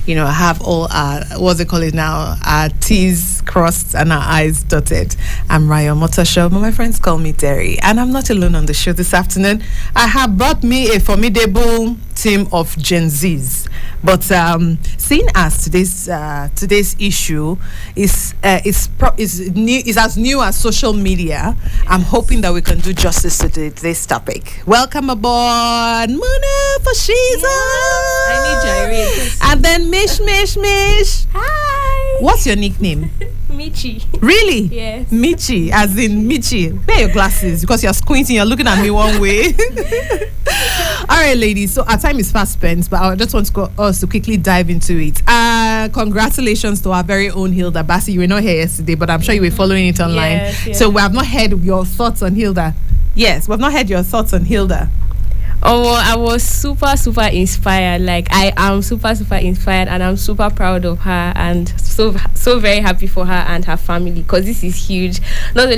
have all our, what's it called now, our T's crossed and our I's dotted. I'm Rayo Omotoso, but my friends call me Terry, and I'm not alone on the show this afternoon. I have brought me a formidable team of Gen Zs, but seeing as today's issue is as new as social media, I'm hoping that we can do justice to today's topic. Welcome aboard, Muna Fashiza. I need gyrate. And then Mish. Hi. What's your nickname? Michi. Really? Yes. Michi, as in Michi. Wear your glasses because you're squinting. You're looking at me one way. All right, ladies. So our time is fast spent, but I just want us to quickly dive into it. Congratulations to our very own Hilda Bassi. You were not here yesterday, but I'm sure you were following it online. Yes. So we have not heard your thoughts on Hilda. Yes, we have not heard your thoughts on Hilda. Oh, I was super inspired. Like, I am super inspired, and I'm super proud of her, and so very happy for her and her family, because this is huge. Not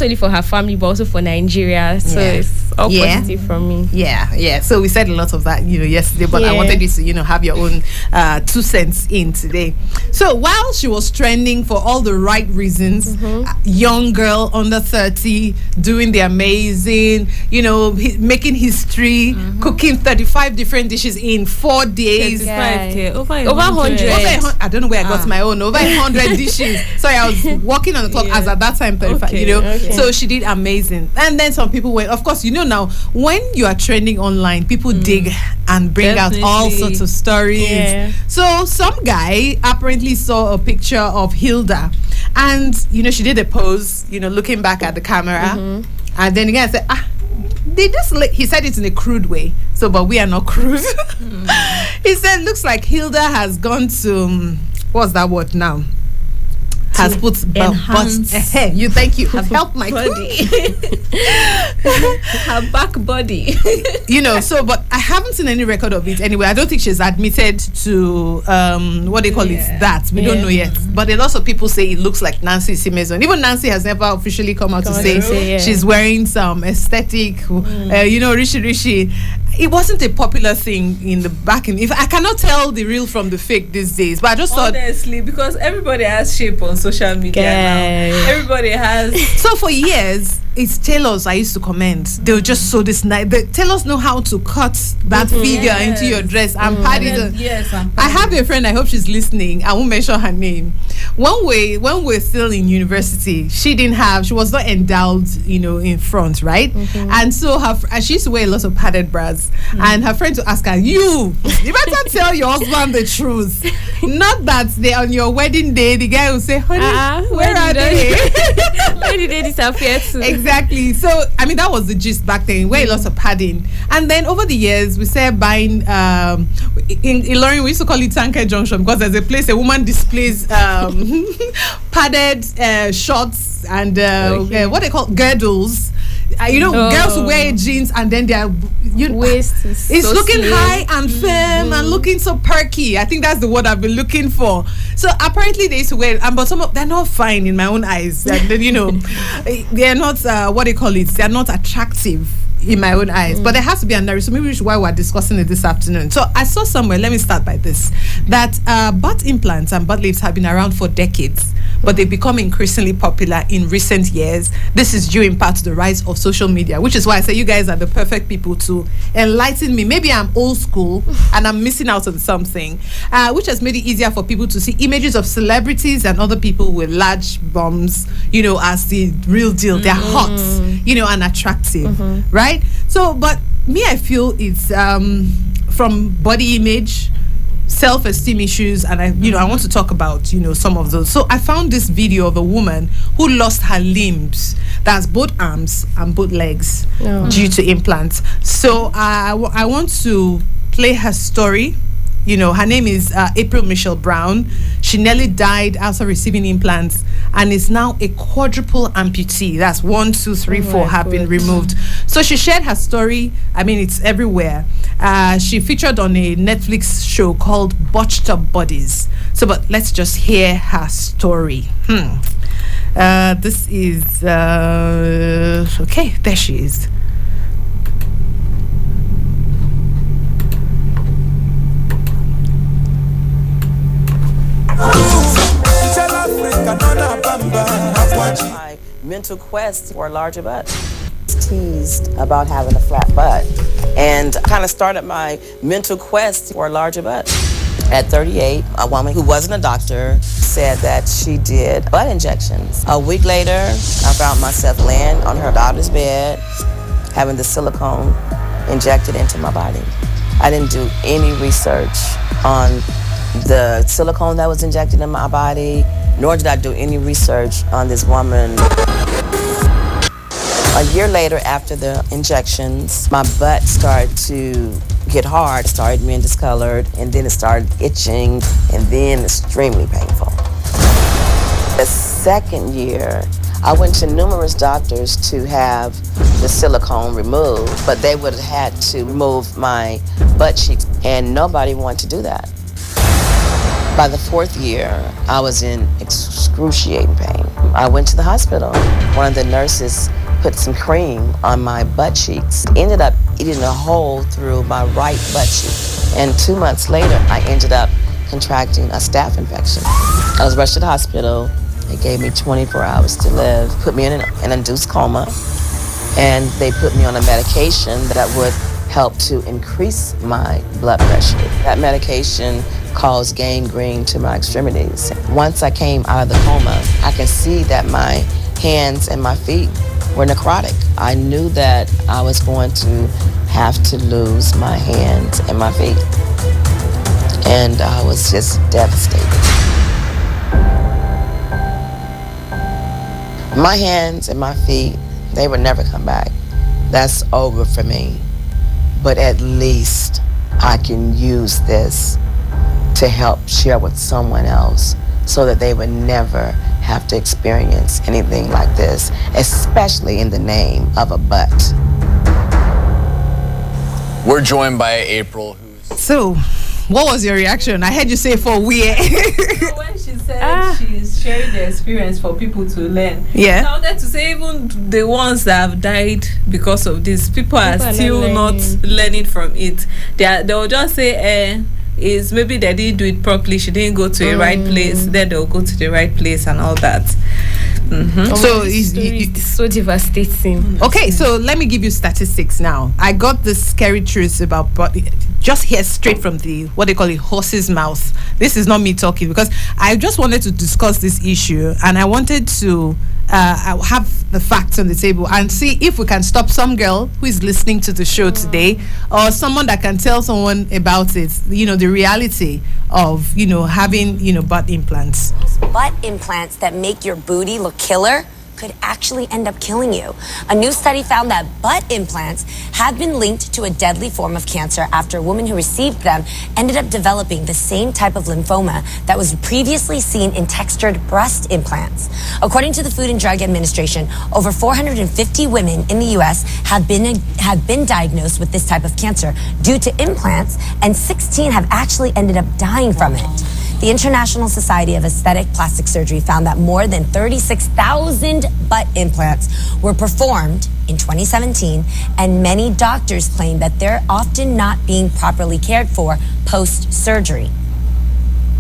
only for her family, but also for Nigeria. So it's all positive from me. Yeah. So we said a lot of that, yesterday, but I wanted you to, have your own 2 cents in today. So while she was trending for all the right reasons, young girl under 30, doing the amazing, making history. Cooking 35 different dishes in 4 days. 35K. Over 100. I don't know where I got my own. Over 100 dishes. Sorry, I was walking on the clock as at that time 35. Okay. So she did amazing. And then some people were, of course, now when you are trending online, people dig and bring out all sorts of stories. Yeah. So some guy apparently saw a picture of Hilda, and she did a pose, looking back at the camera, and then again said, he said it in a crude way, but we are not crude. He said, looks like Hilda has gone to, what's that word now? Has put you has helped my body. Her back body. But I haven't seen any record of it anyway. I don't think she's admitted to what they call it that. We don't know yet. But a lot of people say it looks like Nancy Simezon. Even Nancy has never officially come out to say she's wearing some aesthetic, rishi. It wasn't a popular thing in the back end. If I cannot tell the real from the fake these days, but I just thought, honestly, because everybody has shape on social media now. Everybody has. So for years, it's tailors I used to comment. They'll just sew this nice. The tailors know how to cut that figure into your dress and pad it. Yes, I have a friend, I hope she's listening. I won't mention her name. When we're still in university, she was not endowed, in front, right? And so she used to wear a lot of padded bras. And her friend to ask her, you better tell your husband the truth. Not that they on your wedding day, the guy will say, honey, where are they? Where did they disappear to? Exactly. So that was the gist back then. Wear lots of padding, and then over the years we started buying. In Ilorin, we used to call it Tanker Junction, because there's a place a woman displays padded shorts and what they call girdles. Girls wear jeans and then their waist it's so looking slim, high and firm and looking so perky. I think that's the word I've been looking for. So apparently they used to wear, but they're not fine in my own eyes. And then, they're not what they call it. They're not attractive in my own eyes, but there has to be a narrative. So maybe which is why we're discussing it this afternoon. So I saw somewhere, let me start by this, that butt implants and butt lifts have been around for decades, but they've become increasingly popular in recent years. This is due in part to the rise of social media, which is why I say you guys are the perfect people to enlighten me. Maybe I'm old school and I'm missing out on something, which has made it easier for people to see images of celebrities and other people with large bums, as the real deal. They're hot, and attractive, right? So, but me, I feel it's from body image, self-esteem issues, and I want to talk about some of those. So I found this video of a woman who lost her limbs, that's both arms and both legs, due to implants. So I want to play her story. Her name is April Michelle Brown. She nearly died after receiving implants and is now a quadruple amputee. That's 1, 2, 3, 4 have been removed. So she shared her story. It's everywhere. She featured on a Netflix show called Botched Up Bodies. So, but let's just hear her story. This is okay. There she is. My mental quest for a larger butt. Teased about having a flat butt and kind of started my mental quest for a larger butt. At 38, a woman who wasn't a doctor said that she did butt injections. A week later, I found myself laying on her daughter's bed, having the silicone injected into my body. I didn't do any research on the silicone that was injected in my body, nor did I do any research on this woman. A year later, after the injections, my butt started to get hard, it started being discolored, and then it started itching, and then extremely painful. The second year, I went to numerous doctors to have the silicone removed, but they would have had to remove my butt cheeks, and nobody wanted to do that. By the fourth year, I was in excruciating pain. I went to the hospital. One of the nurses put some cream on my butt cheeks. Ended up eating a hole through my right butt cheek. And 2 months later, I ended up contracting a staph infection. I was rushed to the hospital. They gave me 24 hours to live, put me in an induced coma, and they put me on a medication that would help to increase my blood pressure. That medication caused gangrene to my extremities. Once I came out of the coma, I could see that my hands and my feet were necrotic. I knew that I was going to have to lose my hands and my feet. And I was just devastated. My hands and my feet, they would never come back. That's over for me. But at least I can use this to help share with someone else so that they would never have to experience anything like this, especially in the name of a butt. We're joined by April, who's... So, what was your reaction? I heard you say for weird. When she said she's sharing the experience for people to learn. Yeah. I wanted to say even the ones that have died because of this, people are still not learning from it. They'll just say, is maybe they didn't do it properly, she didn't go to the right place, then they'll go to the right place and all that. So it's so devastating. Okay, so let me give you statistics now. I got the scary truth about body, just here straight from the what they call it horse's mouth. This is not me talking, because I just wanted to discuss this issue, and I wanted to have the facts on the table and see if we can stop some girl who is listening to the show today, or someone that can tell someone about it, the reality of having butt implants. Butt implants that make your booty look killer could actually end up killing you. A new study found that butt implants have been linked to a deadly form of cancer after a woman who received them ended up developing the same type of lymphoma that was previously seen in textured breast implants. According to the Food and Drug Administration, over 450 women in the U.S. have been diagnosed with this type of cancer due to implants, and 16 have actually ended up dying from it. The International Society of Aesthetic Plastic Surgery found that more than 36,000 butt implants were performed in 2017, and many doctors claim that they're often not being properly cared for post-surgery.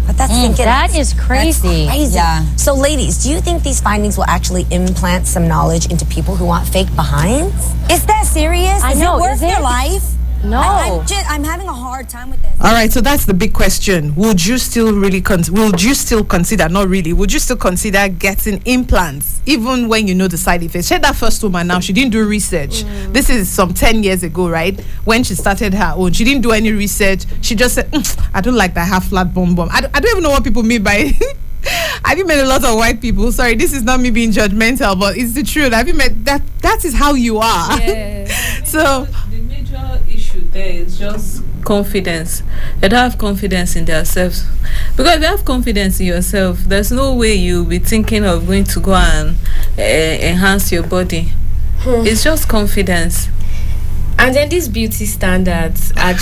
But that's that is crazy. That's crazy. Yeah. So ladies, do you think these findings will actually implant some knowledge into people who want fake behinds? Is that serious? I know. Is it worth your life? No. I'm having a hard time with this. All right, so that's the big question. Would you still consider, not really, would you still consider getting implants even when you know the side effects? She had that first woman now, she didn't do research. This is some 10 years ago, right? When she started her own, she didn't do any research. She just said, I don't like that half flat bum. I don't even know what people mean by Have you met a lot of white people? Sorry, this is not me being judgmental, but it's the truth. Have you met that is how you are. Yeah. So the major issue there is just confidence. They don't have confidence in themselves, because if you have confidence in yourself, there's no way you'll be thinking of going to go and enhance your body. It's just confidence. And then these beauty standards are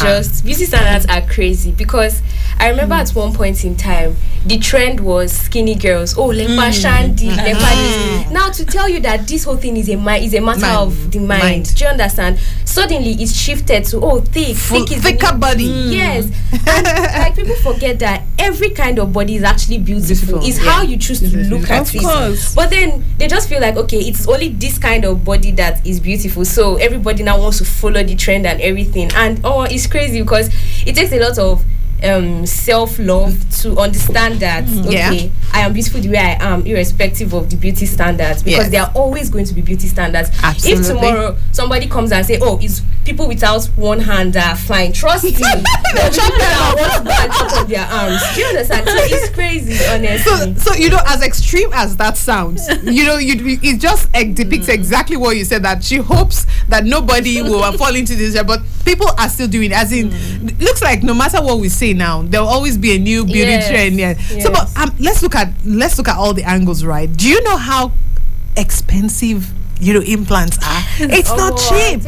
crazy, because I remember at one point in time, the trend was skinny girls. Oh, lepa shandy, lepa this. Now to tell you that this whole thing is a matter of the mind. Do you understand? Suddenly it's shifted to thicker body. Yes, and like people forget that every kind of body is actually beautiful. It's how you choose to look at it. Of course. But then they just feel like, okay, it's only this kind of body that is beautiful, so everybody now wants to follow the trend and everything. And it's crazy because it takes a lot of self-love to understand that I am beautiful the way I am, irrespective of the beauty standards, because there are always going to be beauty standards. Absolutely. If tomorrow somebody comes and say, oh, it's people without one hand are fine, trust me, they'll chop them out of their arms. Do you understand? So it's crazy, honestly. So as extreme as that sounds, it just depicts exactly what you said, that she hopes that nobody will fall into this, but people are still doing it. As in, looks like no matter what we say now, there will always be a new beauty trend. Yes. So, but let's look at all the angles, right? Do you know how expensive implants are? It's not cheap.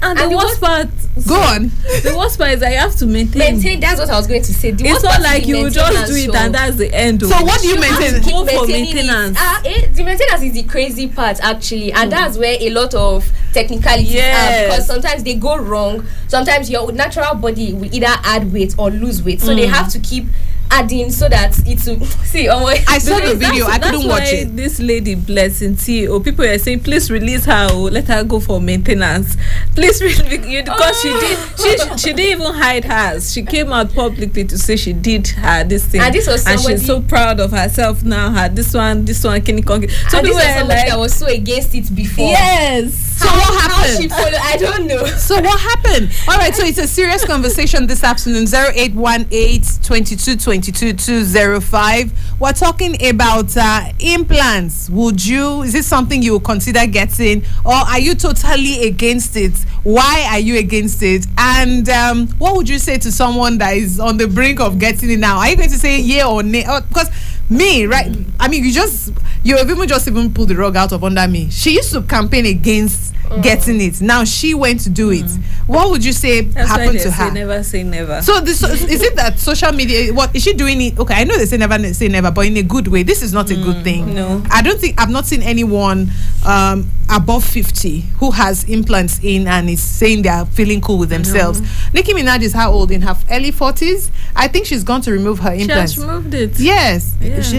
And the worst part. Go on. The worst part is that you have to maintain. That's what I was going to say. It's not like you just do it and that's the end. So what do you maintain? Go for maintenance. The maintenance is the crazy part, actually, and that's where a lot of technicalities are, because sometimes they go wrong. Sometimes your natural body will either add weight or lose weight, so they have to keep adding so that it's I saw the video. I couldn't watch it. This lady, Blessing T, people are saying, please release her, let her go for maintenance, please, because she didn't even hide hers. She came out publicly to say she did her this thing, and this was and she's so proud of herself now. Her this one Kenny Kong. So and this was somebody that was so against it before. Yes. So what happened? How she followed, I don't know. So what happened? All right, so it's a serious conversation this afternoon. 0818-2222-205. We're talking about implants. Is it something you would consider getting, or are you totally against it? Why are you against it? And what would you say to someone that is on the brink of getting it now? Are you going to say yeah or nay? Because me, right? I mean, you have even pulled the rug out of under me. She used to campaign against getting it. Now she went to do it. What would you say happened to her? Never say never. So is it that social media? What is she doing it? Okay, I know they say never say never, but in a good way. This is not a good thing. No, I've not seen anyone above 50 who has implants in and is saying they are feeling cool with themselves. Nicki Minaj is how old? In her early 40s. I think she's gone to remove her implants. She has removed it. Yes,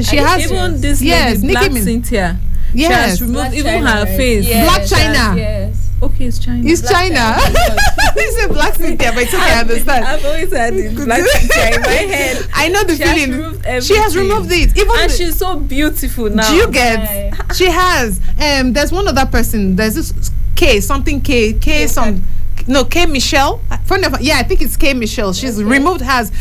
she has. Even this lady, Black Cynthia. Yes. She has removed Black even China, her right? face. Yes, Black China. Yes. Okay, it's China. It's China. It's a Black Cynthia, but it's okay, I understand. I've always had it, Black Cynthia in my head. I know the feeling. She has removed it. And she's so beautiful now. Do you get? She has. There's one other person. There's this K Michelle. Yeah, I think it's K Michelle. She's removed hers.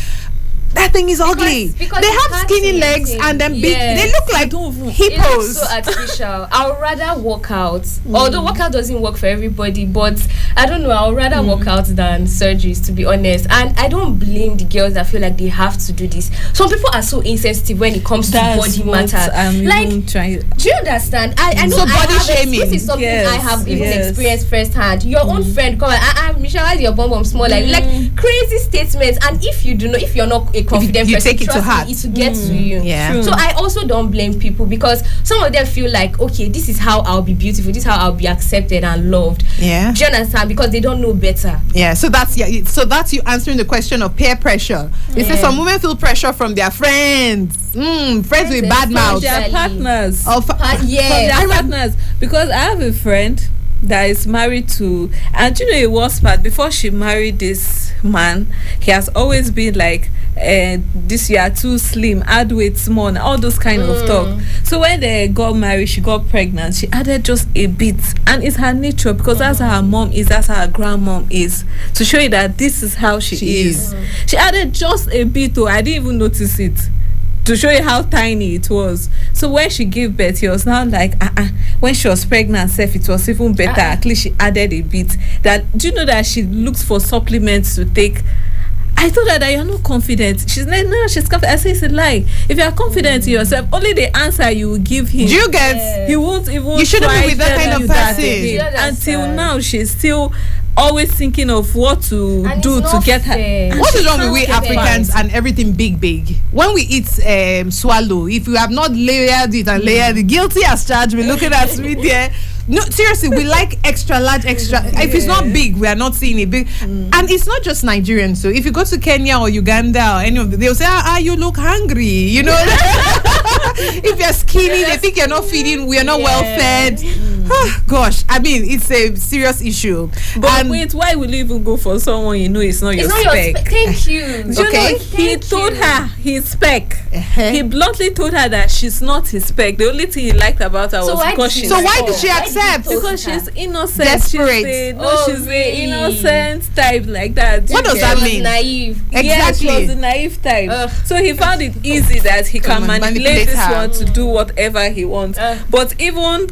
That thing is ugly. Because they have skinny legs and then big. They look like hippos. It looks so artificial. I would rather work out. Although workout doesn't work for everybody, but I don't know. I would rather work out than surgeries, to be honest. And I don't blame the girls that feel like they have to do this. Some people are so insensitive when it comes to body matter. Do you understand? I know. So body shaming. This is something I have even experienced firsthand. Your own friend come and Michelle, why is your bum small? Like crazy statements. And if you're not a confident you person, take it to heart. It will get to you. Yeah. So I also don't blame people, because some of them feel like, okay, this is how I'll be beautiful, this is how I'll be accepted and loved. Yeah. Do you understand? Because they don't know better. Yeah. So that's you answering the question of peer pressure. They say some women feel pressure from their friends. Friends with bad mouths. Their partners. From their partners. Because I have a friend that is married to, and you know the worst part, before she married this man, he has always been like, this year too slim, add weight small, all those kind of talk. So when they got married, she got pregnant, she added just a bit, and it's her nature, because that's how her mom is, that's how her grandmom is, to show you that this is how she is. She added just a bit, though I didn't even notice it, to show you how tiny it was. So when she gave birth, it was now like when she was pregnant herself, it was even better. At least she added a bit. That, do you know that she looks for supplements to take? I told her that you're not confident. She's like, no, she's confident. I say it's a lie. If you are confident in yourself, only the answer you will give him. Do you get? He won't even. You shouldn't be with that kind of person. Until now, she's still always thinking of what to And do it's to not get her. fair. What is wrong with we can't get Africans it. and everything big? When we eat swallow, if you have not layered it and layered it, guilty as charged, we're looking at me there. No, seriously, we like extra large, extra. If it's not big, we are not seeing it big. And it's not just Nigerians. So if you go to Kenya or Uganda or any of them, they'll say, you look hungry. You know, if you're skinny, they think you're not feeding, we are not well fed. Gosh, I mean, it's a serious issue. But And wait, why will you even go for someone you know is not your It's not your spec? Thank you. Do you Okay. know, he told her his spec. Uh-huh. He bluntly told her that she's not his spec. The only thing he liked about her So was why because did she's So why Why did she did accept? you because she's innocent. Desperate. She's Oh, the really? innocent type like that. What does You that get? mean? Naive. Yeah, she Exactly. was the naive type. Ugh. So he found it easy that he can manipulate this her. one to do whatever he wants. But even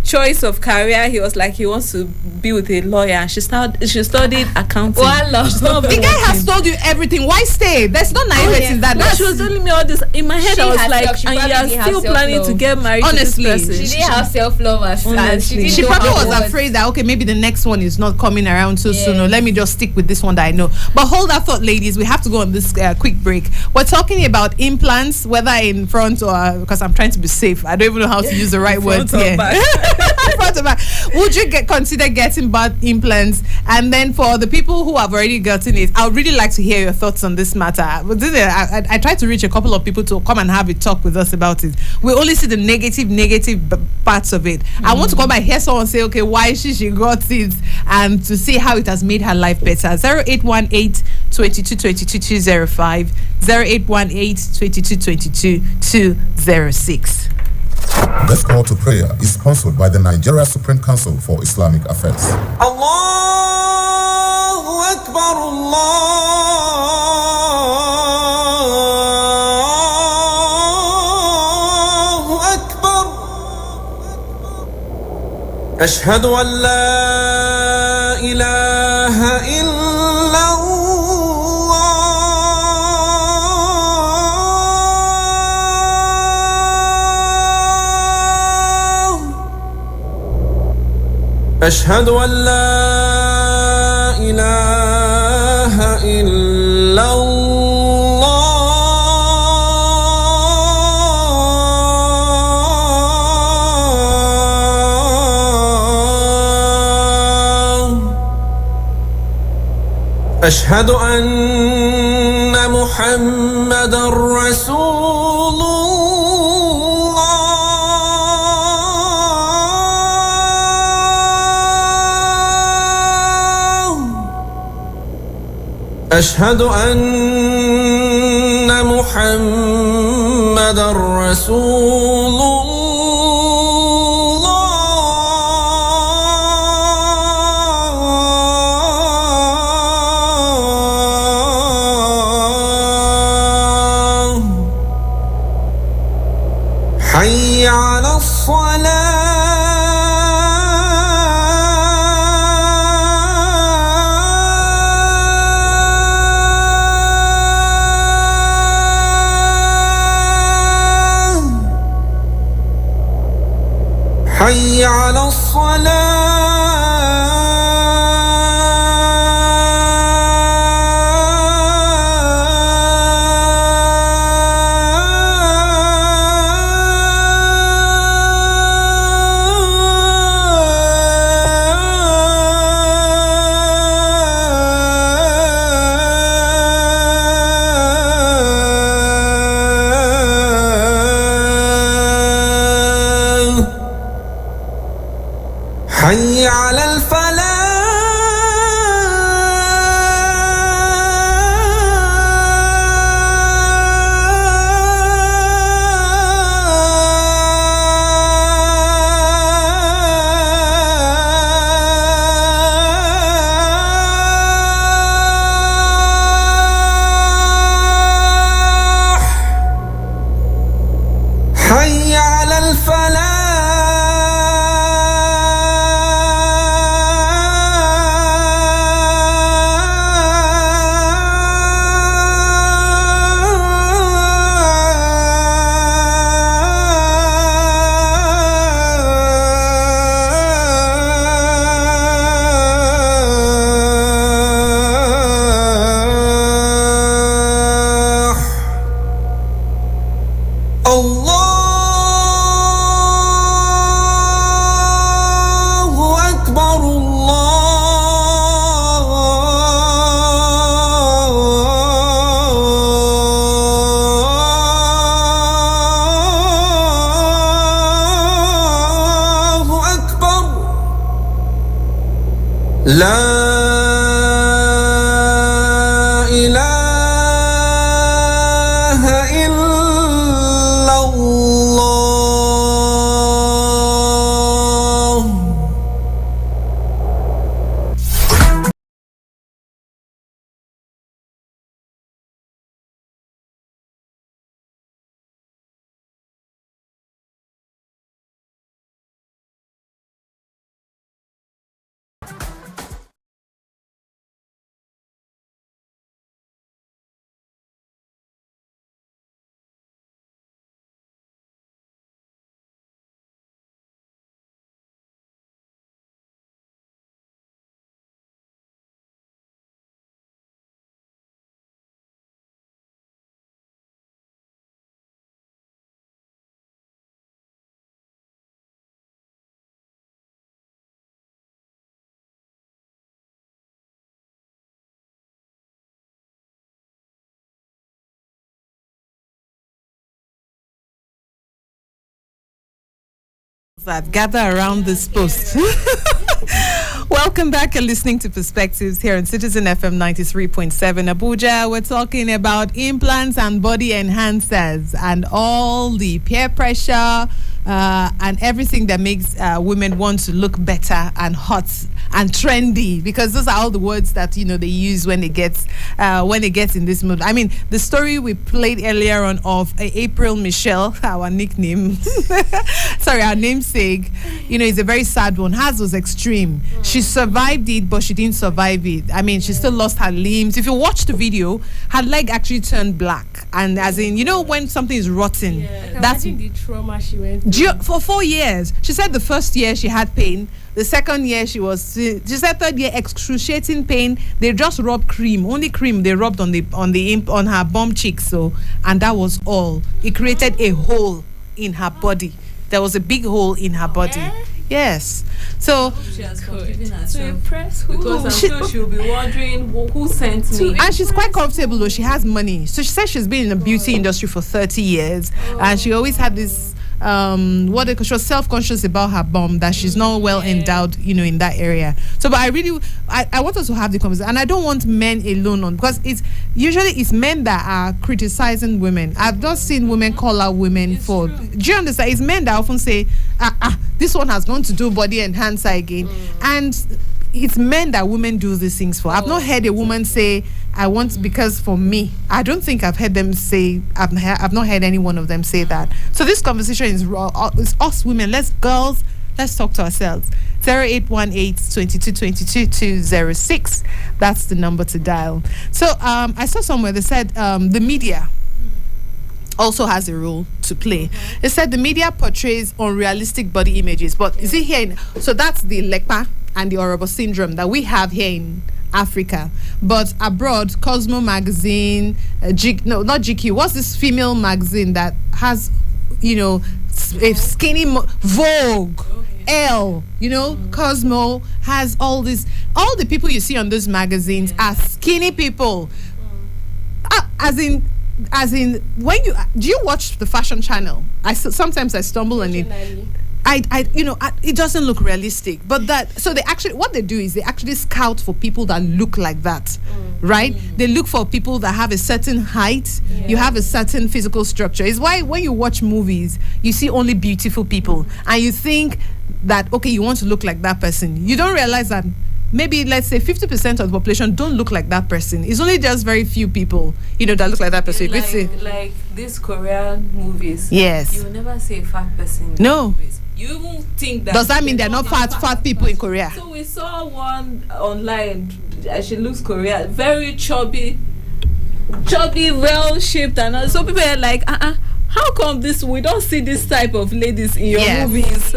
choice of career, he was like he wants to be with a lawyer. She studied accounting. Voila. She's not The even guy has working. told you everything. Why stay? There's no naivety in that. No, she was telling me all this in my head. She I was herself, like, she and probably you're didn't still have planning to self-love. get married Honestly, to this person. She didn't have self-love and Honestly. She didn't probably know was her worth. afraid that okay, maybe the next one is not coming around so soon. Yeah. Or let me just stick with this one that I know. But hold that thought, ladies. We have to go on this quick break. We're talking about implants, whether in front or because I'm trying to be safe. I don't even know how to use the right words Front or here. back. Front or back. Would you consider getting butt implants? And then for the people who have already gotten it, I would really like to hear your thoughts on this matter. But I tried to reach a couple of people to come and have a talk with us about it. We only see the negative parts of it. I want to come and hear someone say, okay, why she got it, and to see how it has made her life better. 0818 22 22 205 0818 22 22 206. This call to prayer is sponsored by the Nigeria Supreme Council for Islamic Affairs. Allahu Akbar, Allahu Akbar. Ashhadu an la ilaha illallah. أشهد أن لا إله إلا الله. أشهد أن محمدا رسول الله. أشهد أن محمدا رسول الله. حي على الصلاة. حي على الصلاة. حي إلا الله. That gather around this post. Welcome back. You're listening to Perspectives here on Citizen FM 93.7 Abuja. We're talking about implants and body enhancers and all the peer pressure and everything that makes women want to look better and hot and trendy, because those are all the words that they use when it gets in this mood. I mean, the story we played earlier on of April Michelle, our nickname, sorry, our namesake, is a very sad one. Hers was extreme. She survived it, but she didn't survive it. I mean, she still lost her limbs. If you watch the video, her leg actually turned black, and as in, when something is rotten, that's the trauma she went through. For 4 years. She said the first year she had pain. The second year she said third year excruciating pain. They just rubbed cream, only cream they rubbed on her bum cheeks. And that was all. It created a hole in her body. There was a big hole in her body. Yes. So she has forgiven herself. To impress who? Because I'm sure she'll be wondering who sent me. And she's quite comfortable though. She has money. So she said she's been in the beauty industry for 30 years. And she always had this she was self-conscious about her bum, that she's not well endowed, in that area. So, but I want us to have the conversation, and I don't want men alone on, because it's men that are criticizing women. I've just seen women call out women for. True. Do you understand? It's men that often say, this one has gone to do body enhancer again, and it's men that women do these things for. I've not heard a woman say, I want because for me. I don't think I've heard them say, I've not heard any one of them say that. So this conversation is us women. Let's talk to ourselves. 0818-2222-206. That's the number to dial. So I saw somewhere they said the media also has a role to play. It said the media portrays unrealistic body images, but is it here? So that's the LEPA and the Orobo syndrome that we have here in Africa, but abroad, Cosmo magazine, not GQ. What's this female magazine that has, a skinny Vogue, Elle, Cosmo has all the people you see on those magazines are skinny people. As in, when do you watch the fashion channel? Sometimes I stumble on it. It doesn't look realistic, but what they do is they actually scout for people that look like that, right? They look for people that have a certain height, you have a certain physical structure. It's why when you watch movies, you see only beautiful people, and you think that, okay, you want to look like that person. You don't realize that maybe, let's say, 50% of the population don't look like that person. It's only just very few people, that look like that person. Like these Korean movies. Yes. You will never see a fat person. No. You even think that. Does that mean they're not fat people in Korea? So we saw one online. She looks Korean, very chubby, well shaped, and so people are like, how come we don't see this type of ladies in your movies?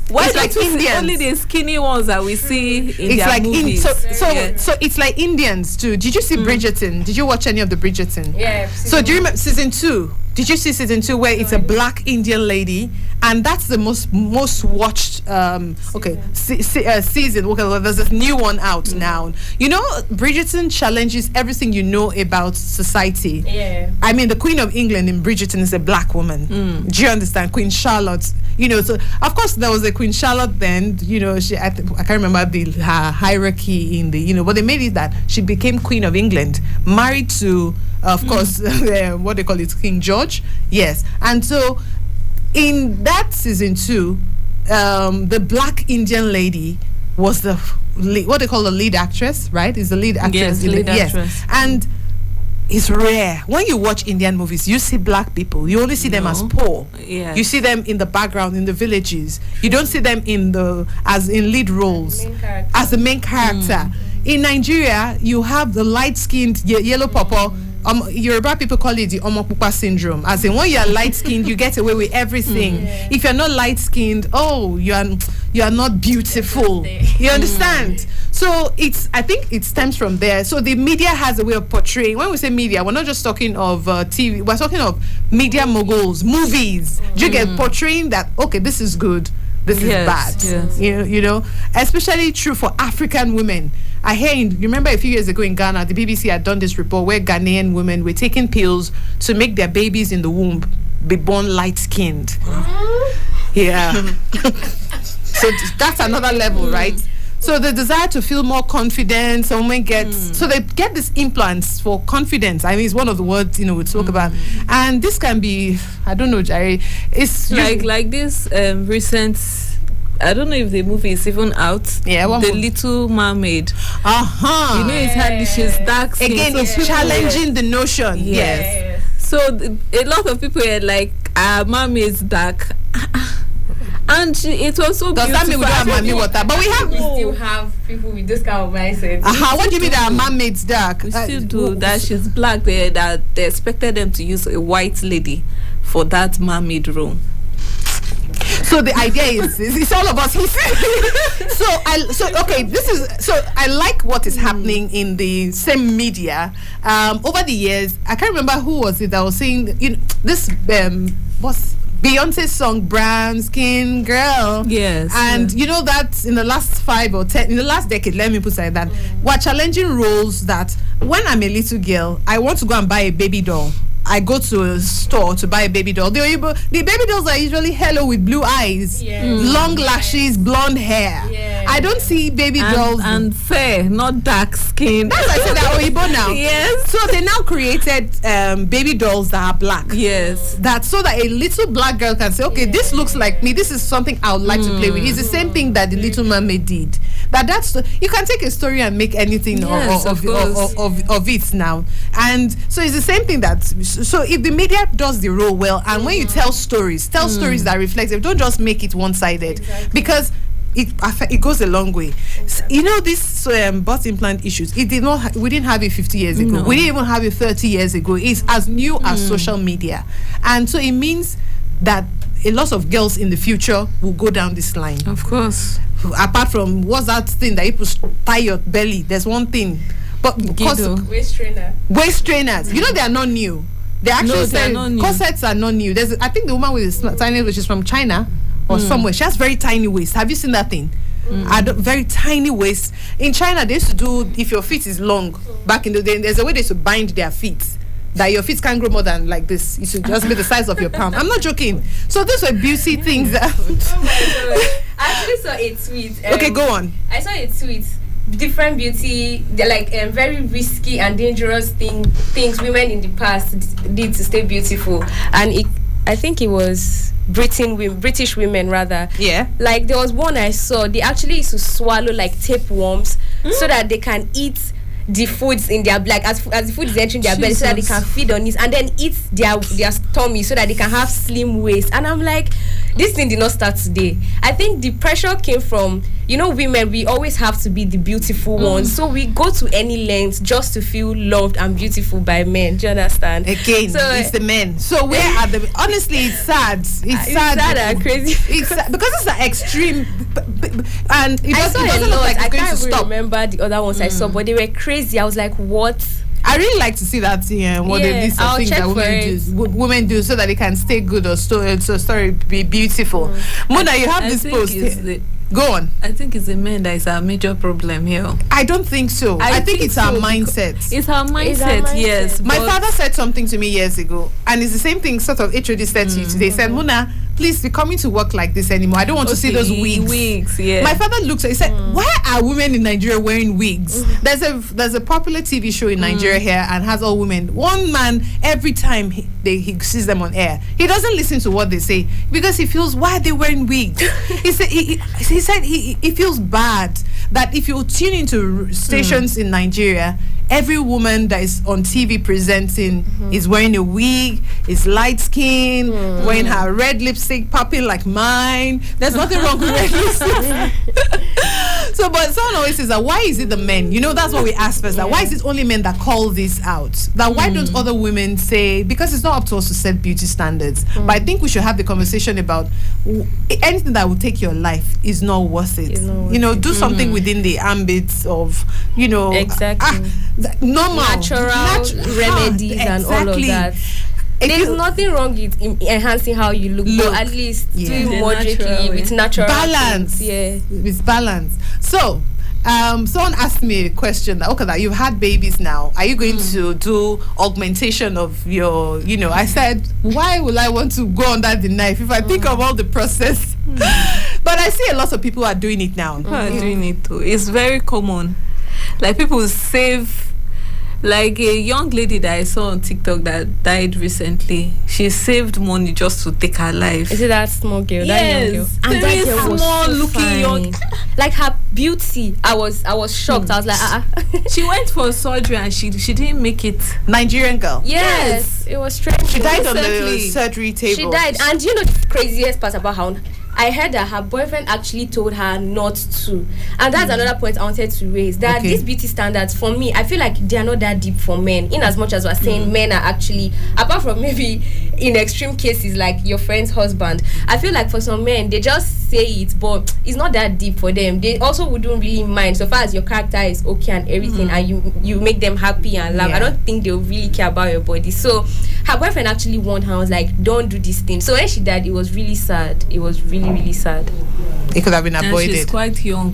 Why don't you see only the skinny ones that we see in their movies? So it's like Indians too. Did you see Bridgerton? Did you watch any of the Bridgerton? Yeah. So do you remember season 2? Did you see season 2 where it's a black Indian lady, and that's the most watched season? Okay, well, there's this new one out now. Bridgerton challenges everything you know about society. Yeah. I mean, the Queen of England in Bridgerton is a black woman. Do you understand? Queen Charlotte. So of course there was a Queen Charlotte then. I can't remember her hierarchy in the. But they made it that she became Queen of England, married to of course, what they call it, King George. Yes. And so in that season 2, the black Indian lady was the what they call the lead actress, right? Is the lead actress. Yes, lead actress. And it's rare when you watch Indian movies. You see black people. You only see them as poor. Yes. You see them in the background in the villages. You don't see them as in lead roles as the main character. In Nigeria, you have the light-skinned yellow pawpaw. Yoruba people call it the Omopupa syndrome. As in, when you are light-skinned, you get away with everything. If you're not light-skinned, you are not beautiful. You understand? So I think it stems from there. So the media has a way of portraying. When we say media, we're not just talking of TV. We're talking of media moguls, movies. You get portraying that, okay, this is good, this is bad. Yes. You know, especially true for African women. I hear, remember a few years ago in Ghana, the BBC had done this report where Ghanaian women were taking pills to make their babies in the womb be born light-skinned. Yeah. So that's another level, right? So the desire to feel more confident, so women so they get these implants for confidence. I mean, it's one of the words, we talk about. And this can be, I don't know, Jerry, it's like this recent, I don't know if the movie is even out. Yeah, The Little Mermaid. Uh-huh. You know, it's hardly, she's dark skin. Again, so it's people challenging the notion. Yes. So a lot of people are like, mommy is dark. And it was so Does beautiful. that mean we don't have mommy water? But we still have people with this kind of mindset. What do you mean that our mermaid's dark? We still do that. She's black. That they expected them to use a white lady for that mermaid role. So the idea is it's all about so I like what is happening in the same media. Over the years, I can't remember who was it that was saying this what's Beyonce's song Brown Skin Girl. Yes. And you know that in the last 5 or 10 in the last decade, let me put it like that, we're challenging roles that when I'm a little girl, I want to go and buy a baby doll. I go to a store to buy a baby doll. The baby dolls are usually yellow with blue eyes, long lashes, blonde hair. I don't see baby dolls and fair, not dark skin. That's why I said that Oyibo now. Yes. So they now created baby dolls that are black. Yes. So that a little black girl can say, okay, this looks like me. This is something I would like to play with. It's the same thing that the Little Mermaid did. You can take a story and make anything of it now. And so it's the same thing so if the media does the role well, and when you tell stories that reflect it, don't just make it one-sided, because it goes a long way. You know, this birth implant issues, we didn't have it 50 years ago. We didn't even have it 30 years ago. It's as new as social media. And so it means that a lot of girls in the future will go down this line. Of course. Apart from, what's that thing that you put tie your belly? There's one thing. But waist trainers. You know, they are not new. They actually say corsets are not new. I think the woman with the tiny, which is from China or somewhere, she has very tiny waist. Have you seen that thing? Very tiny waist. In China, they used to do, if your feet is long, back in the day, there's a way they used to bind their feet, that your feet can't grow more than like this. You should just be the size of your palm. I'm not joking. So those were beauty things. Oh my God. I actually saw a tweet. Okay, go on. I saw a tweet. Different beauty, they're like very risky and dangerous things women in the past did to stay beautiful, and I think it was British women rather. Yeah. Like there was one I saw. They actually used to swallow like tapeworms so that they can eat the foods in their as the food is entering their belly, so that they can feed on it and then eat their tummy so that they can have slim waist. And I'm like, this thing did not start today. I think the pressure came from, women, we always have to be the beautiful ones, so we go to any length just to feel loved and beautiful by men. Do you understand? Again, so it's the men. So where are the honestly, it's sad. It's sad and crazy. It's sad because it's an extreme, and it doesn't look like it's going to stop. Remember the other ones I saw, but they were crazy. I was like, what? I really like to see that what they list of things that women do so that they can stay good or story be beautiful. Mona, you have this post. Go on. I think it's the men that is our major problem here. I don't think so. I think it's our mindset. It's our mindset, yes. My father said something to me years ago, and it's the same thing sort of HOD said to you today. He said, Mona, please be coming to work like this anymore. I don't want to see those wigs. Wigs, yeah. My father looked at it, he said, why are women in Nigeria wearing wigs? There's a popular TV show in Nigeria here and has all women. One man, every time he sees them on air, he doesn't listen to what they say because he feels, why are they wearing wigs? He said he feels bad that if you tune into stations in Nigeria, every woman that is on TV presenting is wearing a wig, is light skin, wearing her red lipstick, popping like mine. There's nothing wrong with red lipstick. So, but someone always says that, why is it the men? You know, that's what we ask first. That why is it only men that call this out? That why don't other women say, because it's not up to us to set beauty standards. But I think we should have the conversation about anything that will take your life is not worth it. You know, do something within the ambit of, you know, exactly. Normal natural remedies and all of that. There's nothing wrong with enhancing how you look, but at least do it moderately with natural balance. With balance. So someone asked me a question that, okay, that you've had babies now, are you going to do augmentation of your, you know? I said, why will I want to go under the knife if I think of all the process? But I see a lot of people are doing it now. People are doing it too. It's very common. Like, people save. Like a young lady that I saw on TikTok that died recently, she saved money just to take her life. Is it that small girl? Yes, that young girl? And very that girl was small so looking fine. young. Like her beauty, I was shocked. I was like, She went for surgery and she didn't make it. Nigerian girl. Yes, it was strange. She died on the Recently. surgery table. She died, and you know the craziest part about how I heard that her boyfriend actually told her not to, and that's another point I wanted to raise. That these beauty standards, for me, I feel like they are not that deep for men. In as much as we're saying men are actually, apart from maybe in extreme cases like your friend's husband, I feel like for some men they just say it, but it's not that deep for them. They also wouldn't really mind so far as your character is okay and everything, and you make them happy and laugh. I don't think they'll really care about your body. So her boyfriend actually warned her, was like, don't do this thing. So when she died, it was really sad. It was really sad. It could have been avoided. And she's quite young.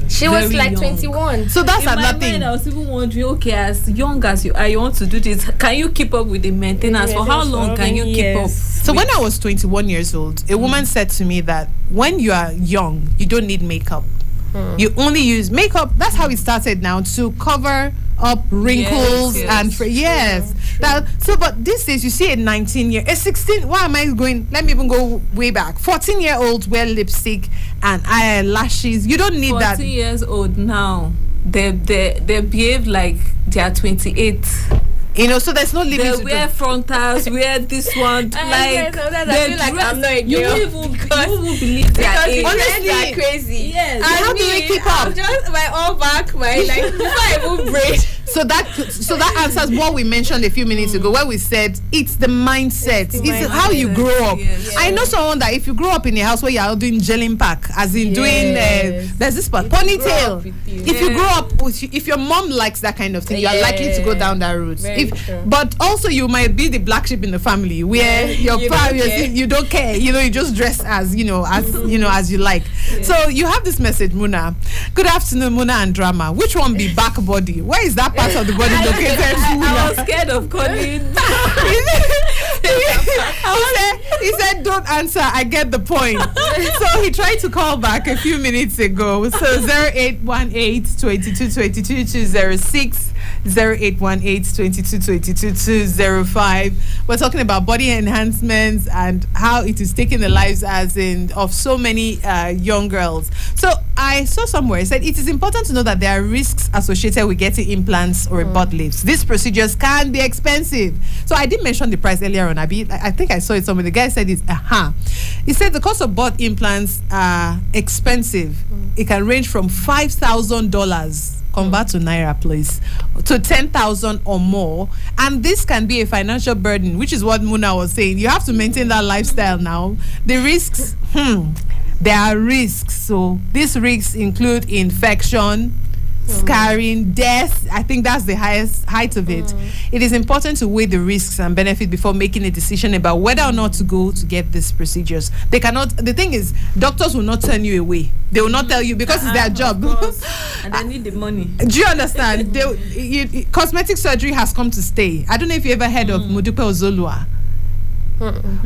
She was like young. 21. So that's in another my thing. mind, I was even wondering, okay, as young as you are, you want to do this, can you keep up with the maintenance? For how long can you keep up? So when I was 21 years old, a woman said to me that when you are young, you don't need makeup. You only use makeup. That's how it started now, to cover up wrinkles and but these days you see a 19-year, a 16. Why am I going? Let me even go way back. 14-year-olds wear lipstick and eyelashes. You don't need 14 that. years old now. They behave like they are 28. You know, so there's no limit. They wear frontals, wear this one. I feel like I'm not a girl. You won't even believe their age. Honestly, they are crazy. Yes. And how do we keep up? I'm just my all back, my like before I even braid. So that answers what we mentioned a few minutes ago, where we said it's the mindset. It's how you grow up. Yes. I know someone that if you grow up in a house where you're doing gelling pack, as in doing there's this part ponytail. If you grow up if your mom likes that kind of thing, you're likely to go down that route. But also you might be the black sheep in the family where your parents you don't care. You know, you just dress as as you like. So you have this message, Muna. Good afternoon, Muna and Drama. Which one be back body? Where is that part of the body located? I was scared of calling. He said, don't answer, I get the point. So he tried to call back a few minutes ago. So 0818 22 22 206 0818 22 22 205. We're talking about body enhancements and how it is taking the lives of so many young girls. So I saw somewhere, it said it is important to know that there are risks associated with getting implants or butt lifts. These procedures can be expensive. So I did mention the price earlier on. I think I saw it somewhere. The guy said it's He said the cost of butt implants are expensive. It can range from $5,000, convert to naira please, to 10,000 or more, and this can be a financial burden, which is what Muna was saying. You have to maintain that lifestyle now. The risks, there are risks. So these risks include infection, scarring, death. I think that's the height of it. It is important to weigh the risks and benefits before making a decision about whether or not to go to get these procedures. They cannot. The thing is, doctors will not turn you away. They will not tell you because it's their job. And they need the money. Do you understand? Cosmetic surgery has come to stay. I don't know if you ever heard of Modupe Ozolua.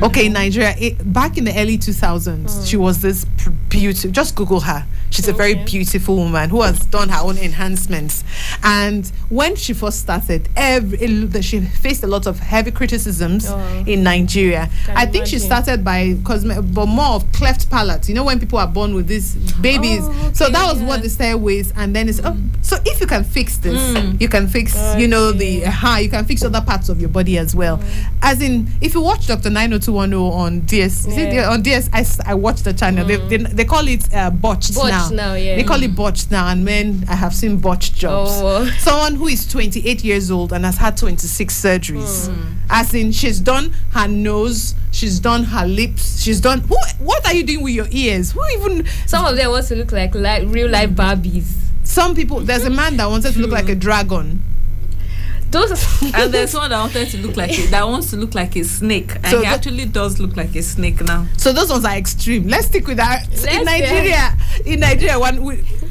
Okay, in Nigeria, back in the early 2000s, she was this beautiful. Just Google her. She's a very beautiful woman who has done her own enhancements. And when she first started, she faced a lot of heavy criticisms in Nigeria. I think she started by but more of cleft palate. You know, when people are born with these babies. So that was what they started with. And then it's so if you can fix this, you can fix you can fix other parts of your body as well. As in, if you watch Dr. 90210 on DS, on DS? I watch the channel. They call it botched now. They call it botched now, and men, I have seen botched jobs. Someone who is 28 years old and has had 26 surgeries. As in, she's done her nose, she's done her lips, she's done. What are you doing with your ears? Who even? Some of them want to look like real life Barbies. Some people. There's a man that wanted to look like a dragon. And there's one that wanted to look like that wants to look like a snake, and so he actually does look like a snake now. So those ones are extreme. Let's stick with that. In Nigeria,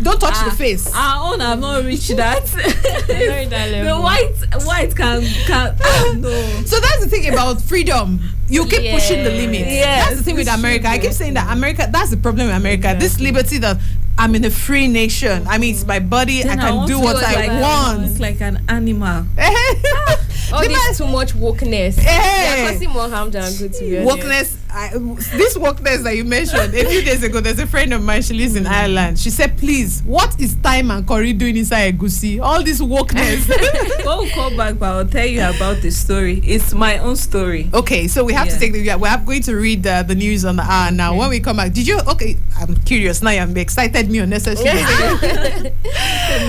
don't touch the face. Our own have not reached that. The white can no. So that's the thing about freedom. You keep pushing the limits. That's the thing with America. I keep saying that America. That's the problem with America. This liberty that I'm in a free nation. I mean, it's my body. I can do what I want. It's like an animal. There's too much wokeness. Yeah, causing more harm than good, to be honest. Wokeness. This wokeness that you mentioned a few days ago, there's a friend of mine, she lives in Ireland. She said, please, what is thyme and curry doing inside Egusi? All this wokeness. When we come back, but I'll tell you about the story. It's my own story. Okay, so we have to take we're going to read the news on the hour now. When we come back, I'm curious now. You've excited me unnecessarily.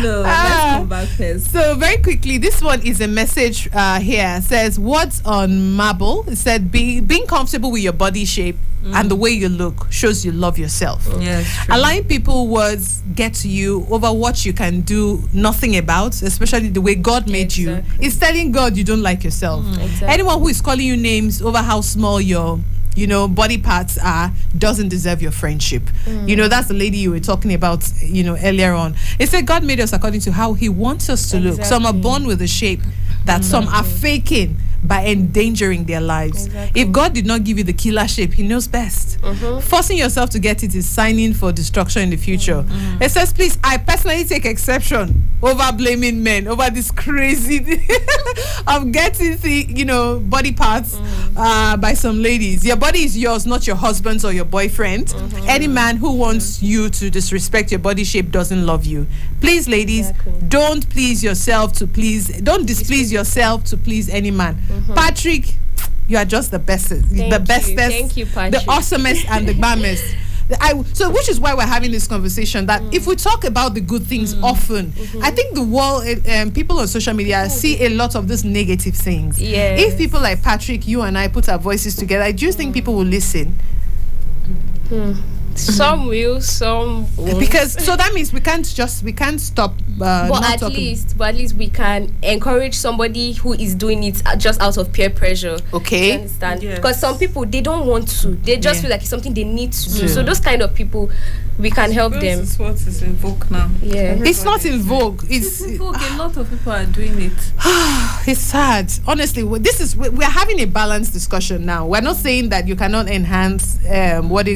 No, let's come back first. So very quickly, this one is a message here. It says, what's on Marble? It said, being comfortable with your body shape and the way you look shows you love yourself. Yes, allowing people words get to you over what you can do nothing about, especially the way God made you. It's telling God you don't like yourself. Anyone who is calling you names over how small your body parts are doesn't deserve your friendship. That's the lady you were talking about earlier on. It said God made us according to how he wants us to look. Some are born with a shape that some are faking by endangering their lives. If God did not give you the killer shape, he knows best. Forcing yourself to get it is signing for destruction in the future. It says, please, I personally take exception over blaming men over this crazy of getting body parts by some ladies. Your body is yours, not your husband's or your boyfriend. Any man who wants you to disrespect your body shape doesn't love you. Please, ladies, don't displease yourself to please any man. Patrick, you are just the bestest. Thank you, Patrick. The awesomest and the bammest. So which is why we're having this conversation, that if we talk about the good things often, I think the world, people on social media see a lot of these negative things. If people like Patrick, you and I put our voices together, do you think people will listen? Some will, some won't. Because so that means we can't stop. But at least we can encourage somebody who is doing it just out of peer pressure. Okay, you understand? Because some people, they don't want to. They just feel like it's something they need to do. So those kind of people, we can help them. This is what is in vogue now. It's not in vogue. It's in vogue. A lot of people are doing it. It's sad. Honestly, we're having a balanced discussion now. We're not saying that you cannot enhance but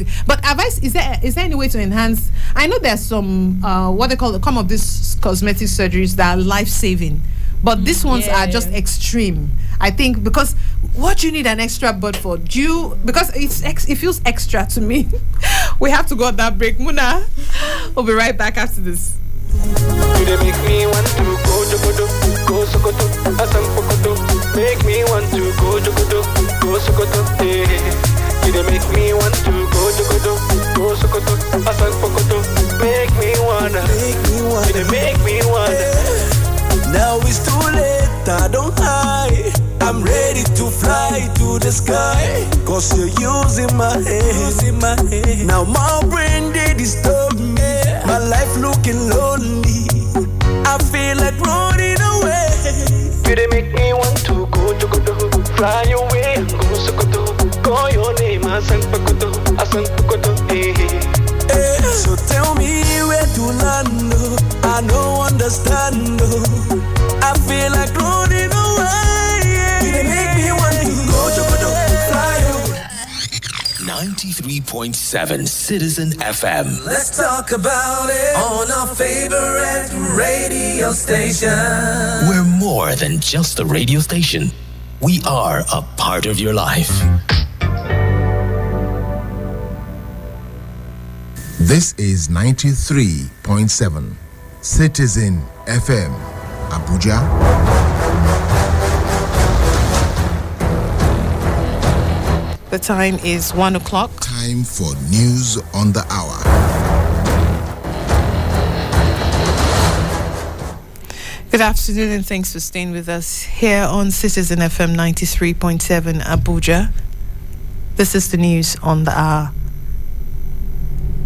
advice. Is there any way to enhance? I know there's some what they call of these cosmetic surgeries that are life-saving, but these ones are just extreme. I think because what do you need an extra butt for? Because it feels extra to me. We have to go on that break. Muna, we'll be right back after this. You make me want to go Sokoto, Asam Pokoto. Make me want to go Sokoto, You make me want to go Sokoto, Asam Pokoto. Make me wanna. Now it's too late, I don't hide. I'm ready to fly to the sky, 'cause you're using my head. Now my brain they disturb me. My life looking lonely. I feel like running away. You they make me want to go fly away and go Sokoto. Call your name, Asan Pokoto. So tell me where to land. I don't understand. I feel like running away. You they make me want to go fly away. 93.7 Citizen FM. Let's talk about it on our favorite radio station. We're more than just a radio station. We are a part of your life. This is 93.7 Citizen FM, Abuja. The time is 1 o'clock. Time for news on the hour. Good afternoon and thanks for staying with us here on Citizen FM 93.7 Abuja. This is the news on the hour.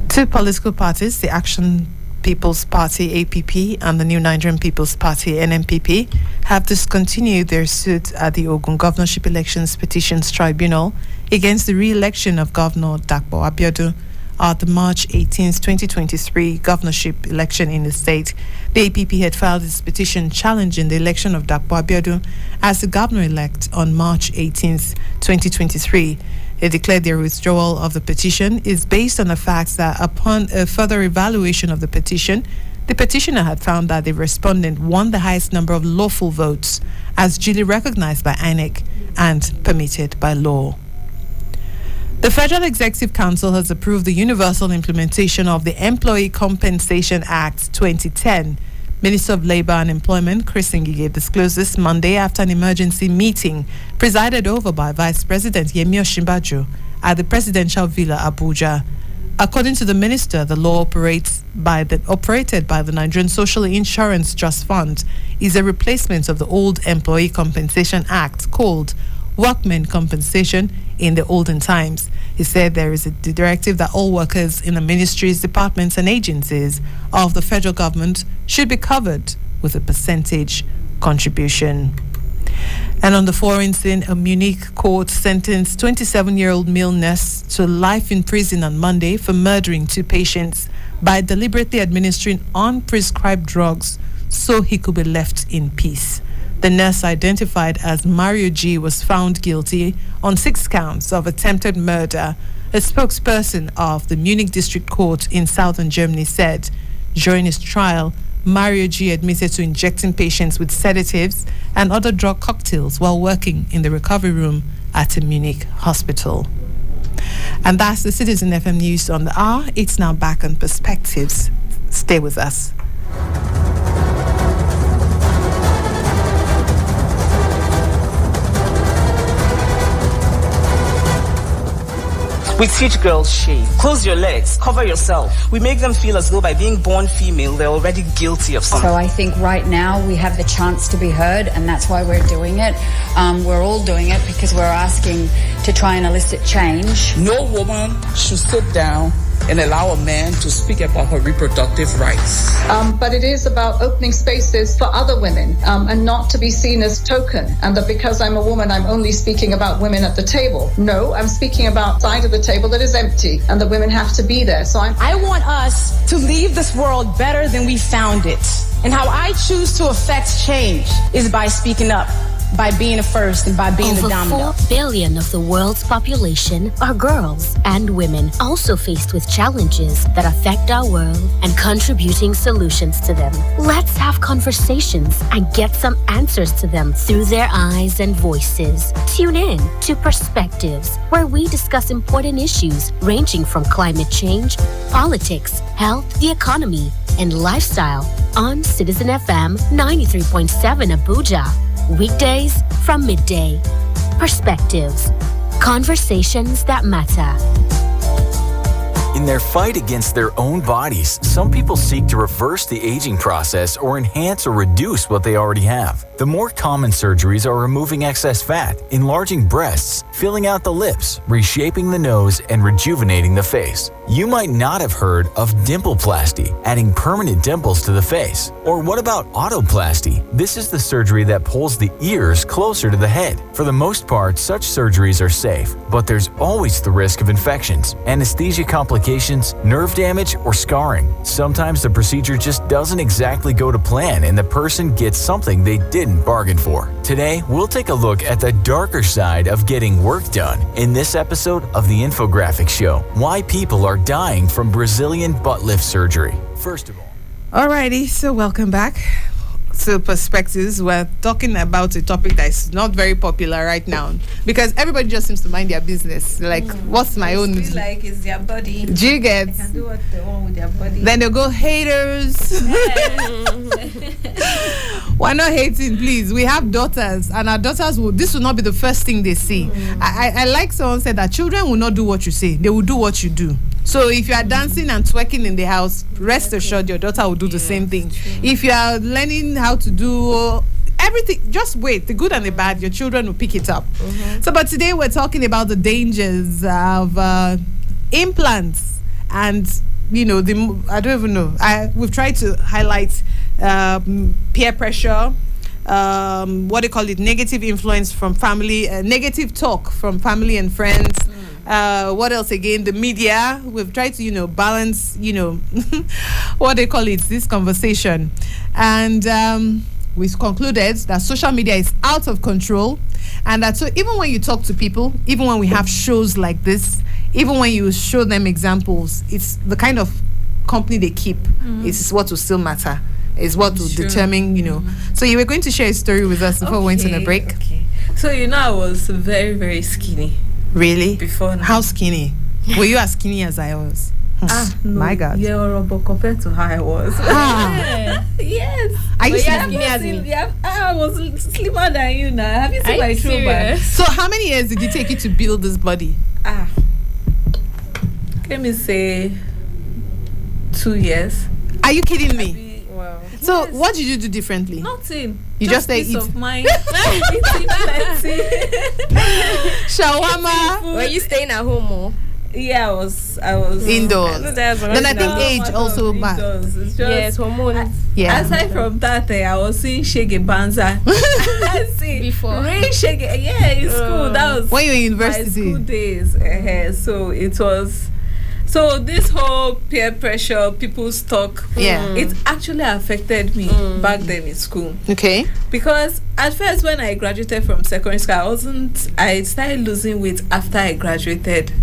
Two political parties, the Action People's Party APP and the New Nigerian People's Party NNPP, have discontinued their suit at the Ogun Governorship Elections Petitions Tribunal against the re-election of Governor Dapo Abiodun at the March 18, 2023 governorship election in the state. The APP had filed its petition challenging the election of Dapo Abiodun as the governor-elect on March 18, 2023. They declared their withdrawal of the petition is based on the fact that upon a further evaluation of the petitioner had found that the respondent won the highest number of lawful votes as duly recognized by INEC and permitted by law. The Federal Executive Council has approved the universal implementation of the Employee Compensation Act 2010. Minister of Labour and Employment, Chris Ngige, disclosed this Monday after an emergency meeting presided over by Vice President Yemi Osinbajo at the Presidential Villa, Abuja. According to the minister, the law operated by the Nigerian Social Insurance Trust Fund is a replacement of the old Employee Compensation Act called Workmen Compensation in the olden times. He said there is a directive that all workers in the ministries, departments and agencies of the federal government should be covered with a percentage contribution. And on the foreign scene, a Munich court sentenced 27-year-old male nurse to life in prison on Monday for murdering two patients by deliberately administering unprescribed drugs so he could be left in peace. The nurse, identified as Mario G, was found guilty on 6 counts of attempted murder. A spokesperson of the Munich District Court in southern Germany said during his trial, Mario G admitted to injecting patients with sedatives and other drug cocktails while working in the recovery room at a Munich hospital. And that's the Citizen FM news on the hour. It's now back on Perspectives. Stay with us. We teach girls shame. Close your legs, cover yourself. We make them feel as though by being born female, they're already guilty of something. So I think right now we have the chance to be heard, and that's why we're doing it. We're all doing it because we're asking to try and elicit change. No woman should sit down and allow a man to speak about her reproductive rights. But it is about opening spaces for other women and not to be seen as token, and that because I'm a woman, I'm only speaking about women at the table. No, I'm speaking about side of the table that is empty and the women have to be there. So I want us to leave this world better than we found it. And how I choose to affect change is by speaking up, by being the first and by being the dominant. Over 4 billion of the world's population are girls and women, also faced with challenges that affect our world and contributing solutions to them. Let's have conversations and get some answers to them through their eyes and voices. Tune in to Perspectives, where we discuss important issues ranging from climate change, politics, health, the economy, and lifestyle on Citizen FM 93.7 Abuja. Weekdays from midday. Perspectives. Conversations that matter. In their fight against their own bodies, some people seek to reverse the aging process or enhance or reduce what they already have. The more common surgeries are removing excess fat, enlarging breasts, filling out the lips, reshaping the nose, and rejuvenating the face. You might not have heard of dimpleplasty, adding permanent dimples to the face. Or what about autoplasty? This is the surgery that pulls the ears closer to the head. For the most part, such surgeries are safe, but there's always the risk of infections, anesthesia complications, complications, nerve damage, or scarring. Sometimes the procedure just doesn't exactly go to plan and the person gets something they didn't bargain for. Today, we'll take a look at the darker side of getting work done in this episode of the Infographic Show. Why people are dying from Brazilian butt lift surgery. First of all. Alrighty, so welcome back to Perspectives. We're talking about a topic that is not very popular right now because everybody just seems to mind their business. Like, what's my own? Feel like it's their body. Do you get? They can do what they want with their body. Then they go haters. Why not hating, please? We have daughters, and our daughters this will not be the first thing they see. I like someone said that children will not do what you say; they will do what you do. So if you are dancing and twerking in the house, rest assured your daughter will do the same thing. If you are learning how to do everything, just wait. The good and the bad, your children will pick it up. So, but today we're talking about the dangers of implants, and I don't even know. We've tried to highlight peer pressure. What they call it, negative influence from family, negative talk from family and friends. What else again? The media. We've tried to, balance, what they call it, this conversation. And we've concluded that social media is out of control. And that so even when you talk to people, even when we have shows like this, even when you show them examples, it's the kind of company they keep is what will still matter. Is what will determine, So you were going to share a story with us before we went on a break. Okay. So I was very, very skinny. Really? Before now. How skinny? Were you as skinny as I was? No. My God. You're horrible compared to how I was. Yes. Are you skinny as me? I was slimmer than you now. Have you seen my true back? So how many years did it take you to build this body? Let me say 2 years. Are you kidding me? Wow. So what did you do differently? Nothing. You just stay peace eat. of mind. Eating plenty. Shawarma. Were you staying at home more? Yeah, I was indoors. Then I think age also matters. Yes, hormones. Yeah. Aside from that, I was seeing Shege Banza. Before. Really Shege. Yeah, in school. That was when you were in university. My school days. So it was. So this whole peer pressure, people's talk, it actually affected me back then in school. Okay. Because at first when I graduated from secondary school, I started losing weight after I graduated.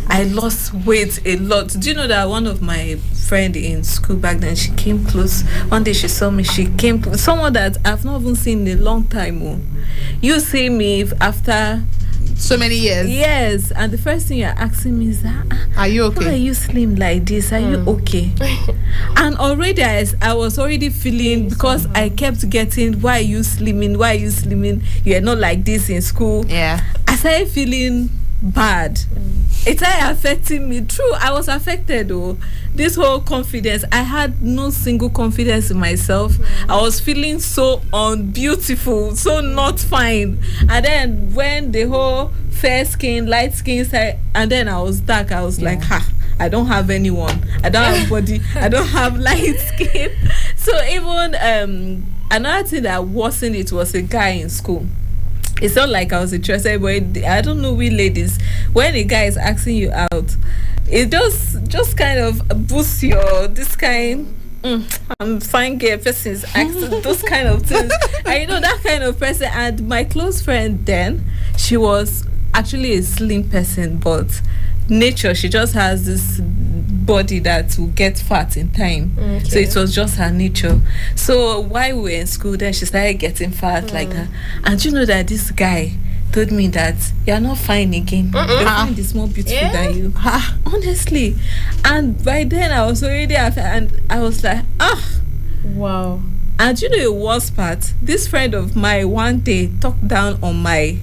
I lost weight a lot. Do you know that one of my friend in school back then, she came close. One day she saw me, she came close. Someone that I've not even seen in a long time. You see me after so many years. Yes, and the first thing you're asking me is that, are you okay? Why are you slim like this? Are you okay? And already I was already feeling, because I kept getting, why are you slimming? Why are you slimming? You're not like this in school. Yeah. I started feeling bad. It started affecting me. True, I was affected though. This whole confidence, I had no single confidence in myself. I was feeling so unbeautiful, so not fine. And then when the whole fair skin, light skin started, and then I was dark, I was like, I don't have anyone. I don't have body. I don't have light skin. So even another thing that worsened it was a guy in school. It's not like I was interested, but I don't know, we ladies, when a guy is asking you out, it just kind of boosts your this kind. I'm fine girl person is asking those kind of things. And that kind of person. And my close friend then, she was actually a slim person, but nature, she just has this body that will get fat in time. So it was just her nature. So while we were in school, then she started getting fat like that. And you know that this guy told me that you're not fine again. Your friend is more beautiful than you. Honestly. And by then I was already after, and I was like, wow. And the worst part, this friend of mine one day talked down on my,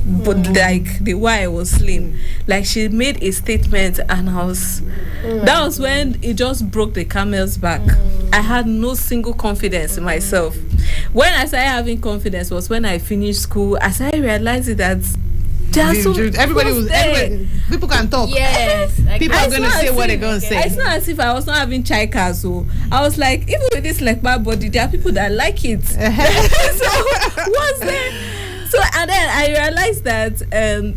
but like the why I was slim, like she made a statement, and I was that was when it just broke the camel's back. I had no single confidence in myself. When I started having confidence was when I finished school. I started realizing that everybody people can talk. Yes, people are gonna say what they're gonna say. It's not as if I was not having chika, so I was like, even with this like my body, there are people that like it. So what's there? So and then I realized that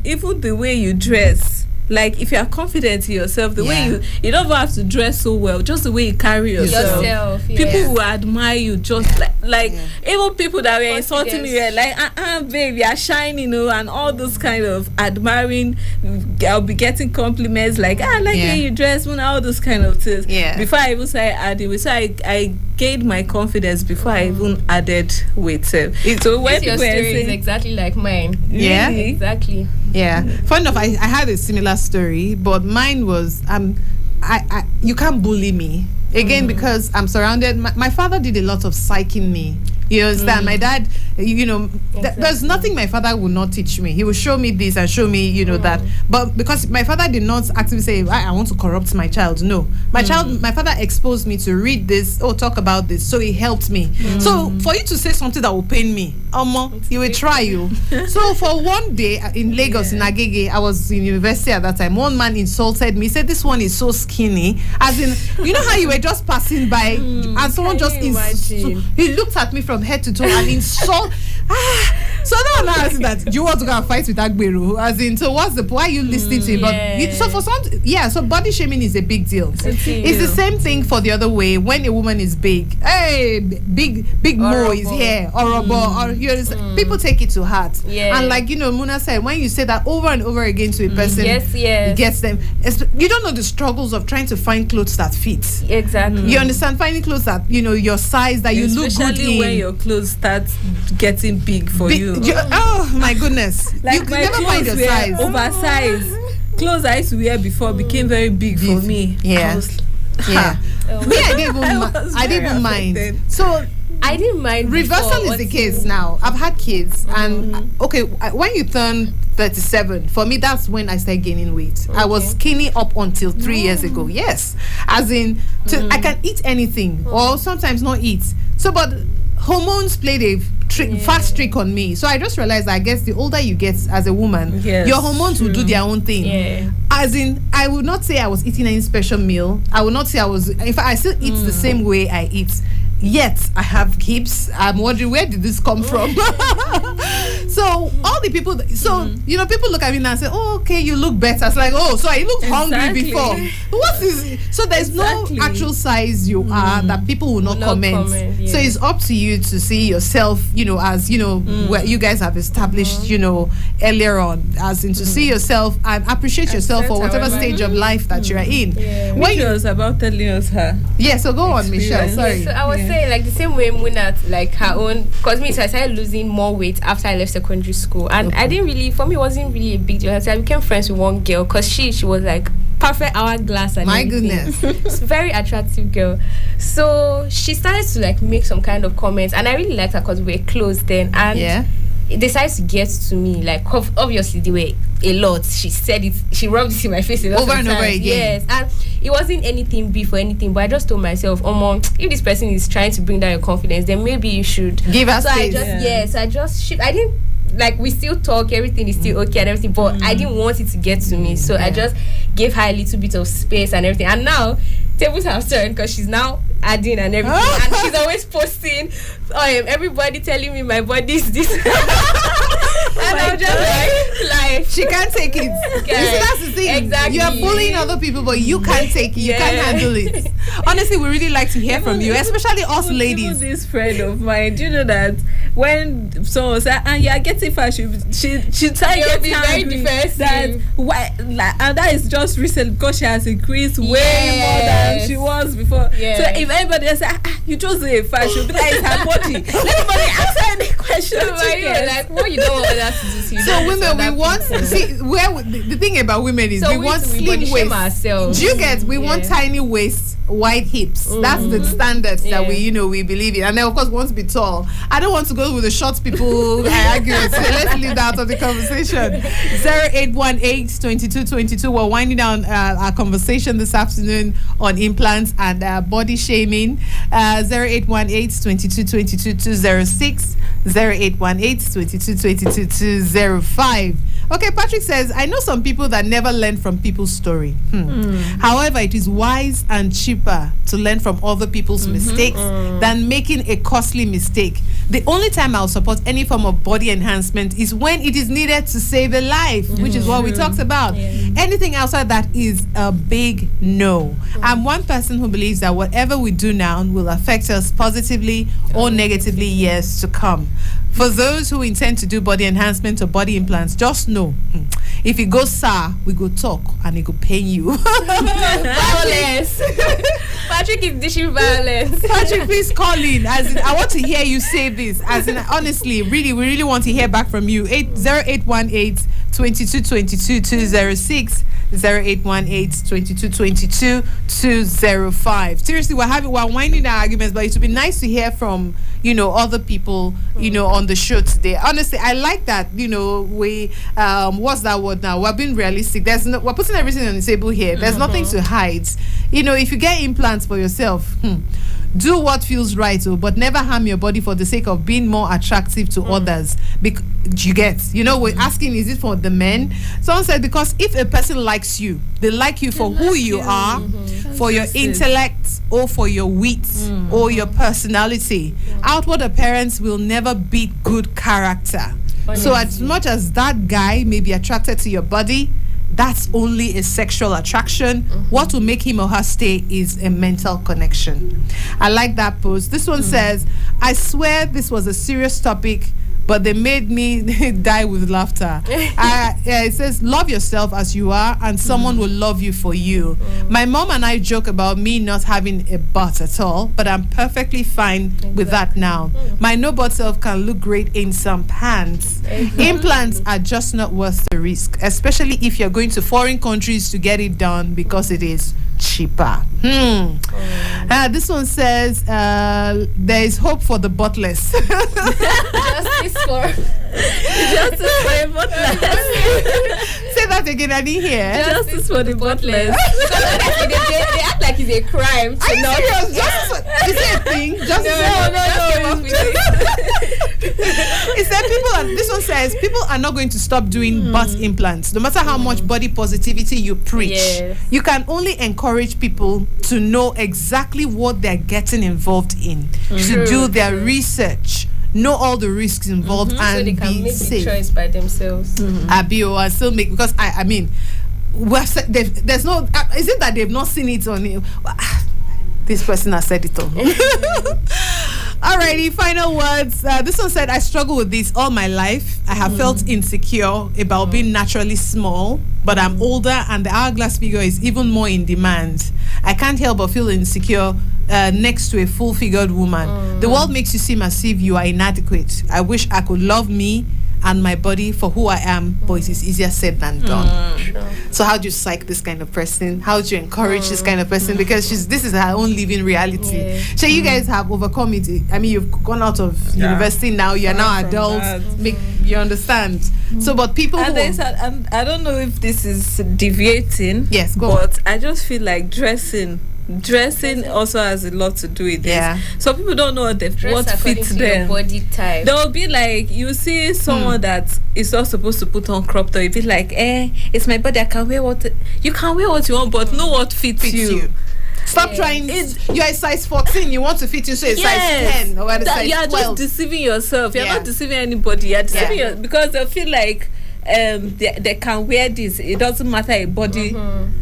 even the way you dress, Like if you are confident in yourself, the way you don't even have to dress so well, just the way you carry yourself. People will admire you just like even people that were insulting me were like, babe, you are shining, and all those kind of admiring. I'll be getting compliments like, I like how you dress, all those kind of things. Before I even started adding weight, so I gained my confidence before I even added weight. So when your story is exactly like mine. Yeah, really? Exactly. Yeah. Fun enough, I had a similar story, but mine was I you can't bully me again because I'm surrounded. My father did a lot of psyching me. You understand? My dad, there's nothing my father would not teach me. He will show me this and show me, that. But because my father did not actively say, I want to corrupt my child. No. My father exposed me to read this, talk about this. So he helped me. So for you to say something that will pain me, you will try you. So for one day in Lagos, in Agege, I was in university at that time. One man insulted me. He said, this one is so skinny. As in, you know how you were just passing by and someone just he looked at me from head to toe and insult. So now I ask that, do you want to go and fight with Agberu? As in, so what's why are you listening to him? But so for some, so body shaming is a big deal. It's the same thing for the other way. When a woman is big, hey, big Mo is here, or people take it to heart. And like Muna said, when you say that over and over again to a person, it gets them. You don't know the struggles of trying to find clothes that fit. Exactly. You understand? Finding clothes that your size, that you look good in. When your clothes start getting big for you. Oh my goodness! Like you my never find your size. Oversized clothes I used to wear before became very big for me. Yeah. I didn't even mind. So I didn't mind. Reversal is the case now. I've had kids, and when you turn 37, for me that's when I started gaining weight. I was skinny up until 3 years ago. Yes, as in I can eat anything, or sometimes not eat. So, but hormones played a fast trick on me. So I just realized that I guess the older you get as a woman, your hormones will do their own thing. As in, I would not say I was eating any special meal. I would not say I was. In fact, I still eat the same way I eat. Yet I have hips. I'm wondering, where did this come from? So all the people, people look at me now and say, "Oh, okay, you look better." It's like, "Oh, so I looked hungry before." What is? So there's no actual size you are that people will not comment. So it's up to you to see yourself, as where you guys have established, earlier on, as in to see yourself and appreciate yourself for whatever stage of life that you're in. When was about telling us her. Yeah, so go on, Michelle. Sorry. So I was saying, like the same way Muna, like her own, because so I started losing more weight after I left secondary school, and I didn't really, for me, it wasn't really a big deal. I became friends with one girl because she was like perfect hourglass and goodness, it's a very attractive girl. So she started to like make some kind of comments, and I really liked her because we were close then, and it decided to get to me. Like obviously they were a lot. She said it. She rubbed it in my face a lot over and over again. Yes, and it wasn't anything big or anything. But I just told myself, if this person is trying to bring down your confidence, then maybe you should give us space. I didn't like. We still talk. Everything is still okay and everything. But I didn't want it to get to me, so I just gave her a little bit of space and everything. And now tables have turned because she's now adding and everything, and she's always posting. Everybody telling me my body is this. And I'm just like she can't take it. Okay. You see, that's the thing. Exactly. You're bullying other people, but you can't take it. You can't handle it. Honestly, we really like to hear from you, especially us ladies. Even this friend of mine, do you know that when someone said, "And you are getting fat," she started getting very defensive. And that is just recent because she has increased way more than she was before. So if anybody say, "You chose a fat," she'll be like, "It's her body." Nobody answer any question. Like, what you don't want others to do. So women, we want the thing about women is we want slim waist. Do you get? We want tiny waist, wide hips. That's the standards that we believe in. And then of course we want to be tall. I don't want to go with the short people I argue with. So let's leave that out of the conversation. 0818-2222. We're winding down our conversation this afternoon on implants and body shaming. 0818-2222-206, 0818-2222-205. Okay, Patrick says, I know some people that never learn from people's story. However, it is wise and cheaper to learn from other people's mistakes than making a costly mistake. The only time I'll support any form of body enhancement is when it is needed to save a life, which is what we talked about. Anything outside that is a big no. I'm one person who believes that whatever we do now will affect us positively or negatively years to come. For those who intend to do body enhancement or body implants, just know, if it goes sour, we go talk and it go pain you. Violence. Patrick is dishing violence. Patrick, please call in. As in, I want to hear you say this. As in, honestly, really, we really want to hear back from you. 0818 22 22 206. 0818 22 22 205. Seriously, we're winding our arguments, but it would be nice to hear from other people on the show today. Honestly, I like that. We what's that word now? We're being realistic. We're putting everything on the table here. There's nothing to hide. If you get implants for yourself, do what feels right, but never harm your body for the sake of being more attractive to others. You get, we're asking, is it for the men? Someone said, because if a person likes you, they like you for who you are, for your intellect, or for your wit, or your personality. Outward appearance will never beat good character. So as much as that guy may be attracted to your body, that's only a sexual attraction. What will make him or her stay is a mental connection. I like that post. This one says, I swear this was a serious topic, but they made me die with laughter. It says, love yourself as you are, and someone will love you for you. My mom and I joke about me not having a butt at all, but I'm perfectly fine with that now. My no butt self can look great in some pants. Implants are just not worth the risk, especially if you're going to foreign countries to get it done, because it is cheaper. This one says, there is hope for the buttless. Justice for a buttless. Say that again, I didn't hear. Justice for the buttless. They act like it's a crime. Are you serious? Is it a thing? It said this one says people are not going to stop doing butt implants, no matter how much body positivity you preach. Yes. You can only encourage people to know exactly what they're getting involved in, to do their research, know all the risks involved, and so they can be make safe. the choice by themselves. I still make, because I mean, there's no. Is it that they've not seen it on it? This person has said it all. Alrighty, final words. This one said, I struggle with this all my life. I have felt insecure about being naturally small, but I'm older and the hourglass figure is even more in demand. I can't help but feel insecure next to a full-figured woman. The world makes you seem as if you are inadequate. I wish I could love me and my body for who I am, but it is easier said than done. So how do you psych this kind of person? How do you encourage this kind of person? Because this is her own living reality. So you guys have overcome it. I mean, you've gone out of university now. You are now adults. You understand? So, but people and I don't know if this is deviating. Yes, go but I just feel like dressing also has a lot to do with this. So people don't know what fits them. Body type. They'll be like, you see someone that is not supposed to put on crop top, you'll be like, it's my body, I can wear what you can wear what you want, but know what fits you. Stop trying. You're a size 14. You want to fit into a size 10 or a size 12. You're just deceiving yourself. You're not deceiving anybody. You're deceiving because they feel like they can wear this. It doesn't matter a body.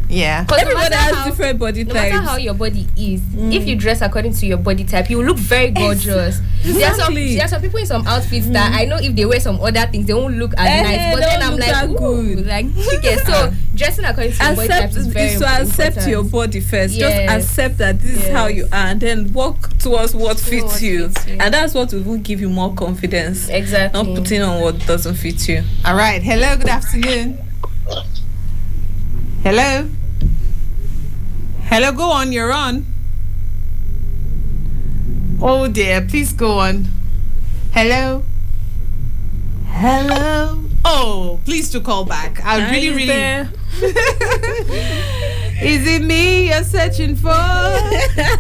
Because everybody has different body types. No matter how your body is, if you dress according to your body type, you will look very gorgeous. Exactly. There are some people in some outfits that I know if they wear some other things, they won't look as nice. But then I'm like, good. Like, okay, so dressing according to your body type is very important. So accept your body first. Just accept that this is how you are, and then walk towards what fits you. And that's what will give you more confidence. Exactly. Not putting on what doesn't fit you. All right. Hello, good afternoon. Hello. Hello, go on, you're on. Oh dear, please go on. Hello. Hello. Oh, please to call back. I really Is it me you're searching for?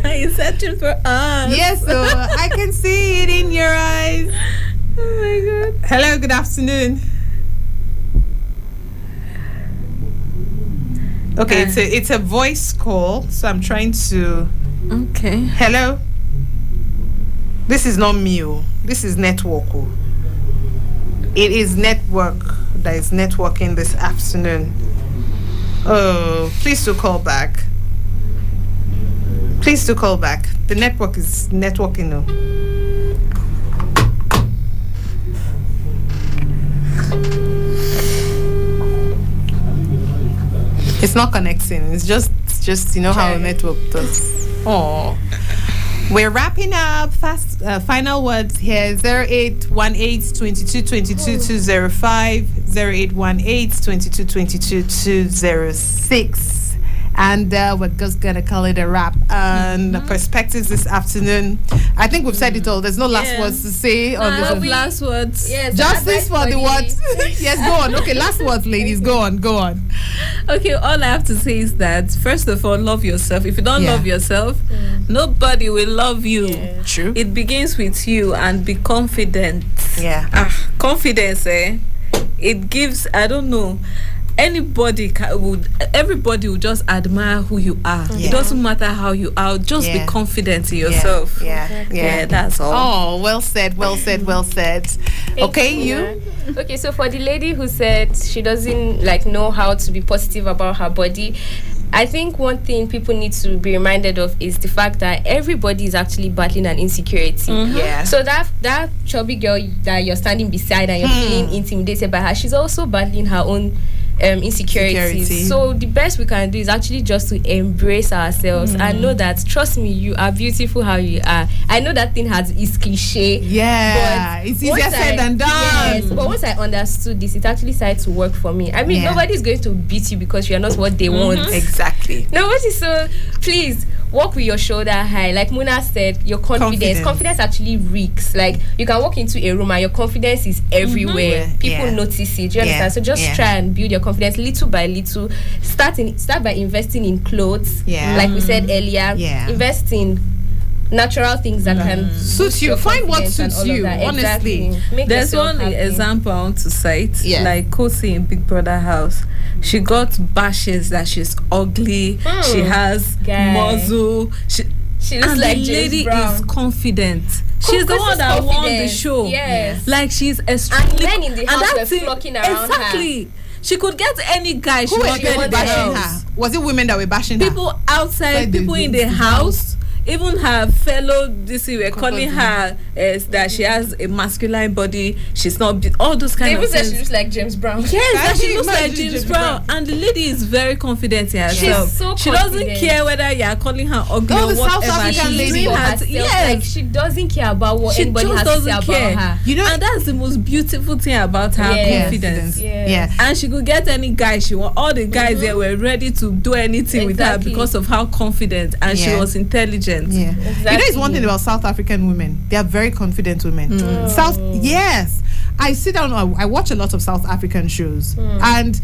You're searching for us. Yes, so I can see it in your eyes. Oh my god. Hello, good afternoon. Okay, it's a voice call, so I'm trying to. Okay. Hello. This is not me. This is network. It is network that is networking this afternoon. Oh, please do call back. Please do call back. The network is networking now. It's not connecting. It's just you know how a network does. Oh. We're wrapping up. Fast final words here. 0818-2222-205, 0818-2222-206. And we're just gonna call it a wrap. And perspectives this afternoon. I think we've said it all. There's no last words to say on this. Last words. Yes. Justice for the words. Yes, go on. Okay, last words, ladies. Go on. Okay, all I have to say is that first of all, love yourself. If you don't love yourself, nobody will love you. Yeah. True. It begins with you, and be confident. Yeah. Confidence, it gives, I don't know. Everybody would just admire who you are. It doesn't matter how you are, just be confident in yourself. Yeah, that's all. Oh, well said. Okay, you? Okay, so for the lady who said she doesn't know how to be positive about her body, I think one thing people need to be reminded of is the fact that everybody is actually battling an insecurity. Yeah. So that chubby girl that you're standing beside and you're feeling intimidated by her, she's also battling her own insecurities. So the best we can do is actually just to embrace ourselves and know that, trust me, you are beautiful how you are. I know that thing is cliche. Yeah, it's easier said than done. Yes, but once I understood this, it actually started to work for me. I mean, nobody's going to beat you because you're not what they want. Exactly. Nobody. So please walk with your shoulder high. Like Muna said, your confidence actually reeks. Like you can walk into a room and your confidence is everywhere. People notice it. Do you understand? So just try and build your confidence little by little. Start by investing in clothes. Like we said earlier. Invest in natural things that can suit you. Find what suits you. Honestly, exactly. There's one example I want to cite. Like Kosi in Big Brother house. She got bashes that she's ugly. She has muzzle. She looks like the lady is confident. She's the one that won the show. Yes. Like she's extremely. And men in the house were flocking around her. She could get any guy she wanted bashing her. Was it women that were bashing her? People outside, people in the house. Even her fellow DC were calling her that she has a masculine body. She's not all those kind of things. They even said she looks like James Brown. Yes, that she looks like James Brown. And the lady is very confident in herself. She's so she doesn't care whether you are calling her ugly or whatever. She's doing herself. Like she doesn't care about what anybody has to say about her. You know, and that's the most beautiful thing about her confidence. Yeah. And she could get any guy she want. All the guys there were ready to do anything with her because of how confident and she was intelligent. Yeah, exactly. You know, it's one thing about South African women. They are very confident women. Yes, I sit down. I watch a lot of South African shows, and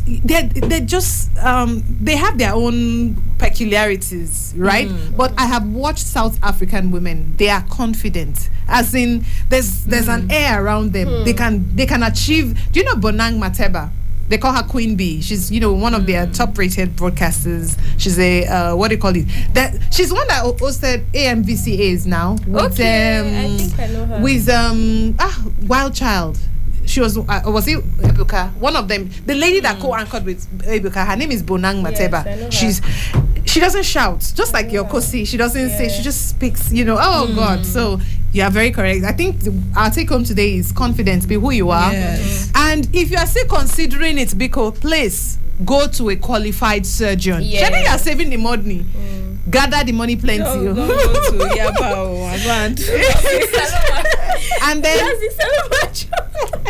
they just they have their own peculiarities, right? But I have watched South African women. They are confident, as in there's an air around them. They can achieve. Do you know Bonang Mateba? They call her Queen Bee. She's, one of their top-rated broadcasters. She's a what do you call it? She's one that hosted AMVCAs now. With, I think I know her. With Wild Child. She was it Ebuka? One of them. The lady that co-anchored with Ebuka. Her name is Bonang Mateba. Yes, she doesn't shout, just like your Kosi. She doesn't say. She just speaks. Oh God. So you are very correct. I think our take home today is confidence. Be who you are. Yes. And if you are still considering it, Biko, please go to a qualified surgeon. Yes. You are saving the money. Gather the money plenty. Don't go to Yabao. And then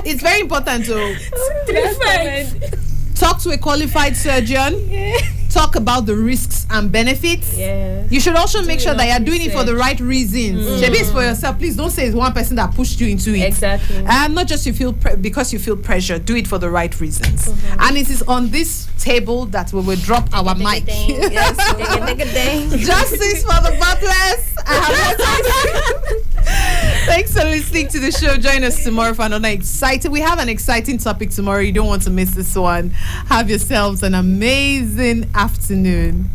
it's very important to talk to a qualified surgeon. Talk about the risks and benefits. Yes. You should also make sure that you're doing it for the right reasons. Maybe it's for yourself. Please don't say it's one person that pushed you into it. Exactly. And not just because you feel pressure. Do it for the right reasons. And it is on this table that we will drop our mic. Yes. Justice for the butlers. Thanks a listening to the show. Join us tomorrow for another exciting. We have an exciting topic tomorrow. You don't want to miss this one. Have yourselves an amazing afternoon.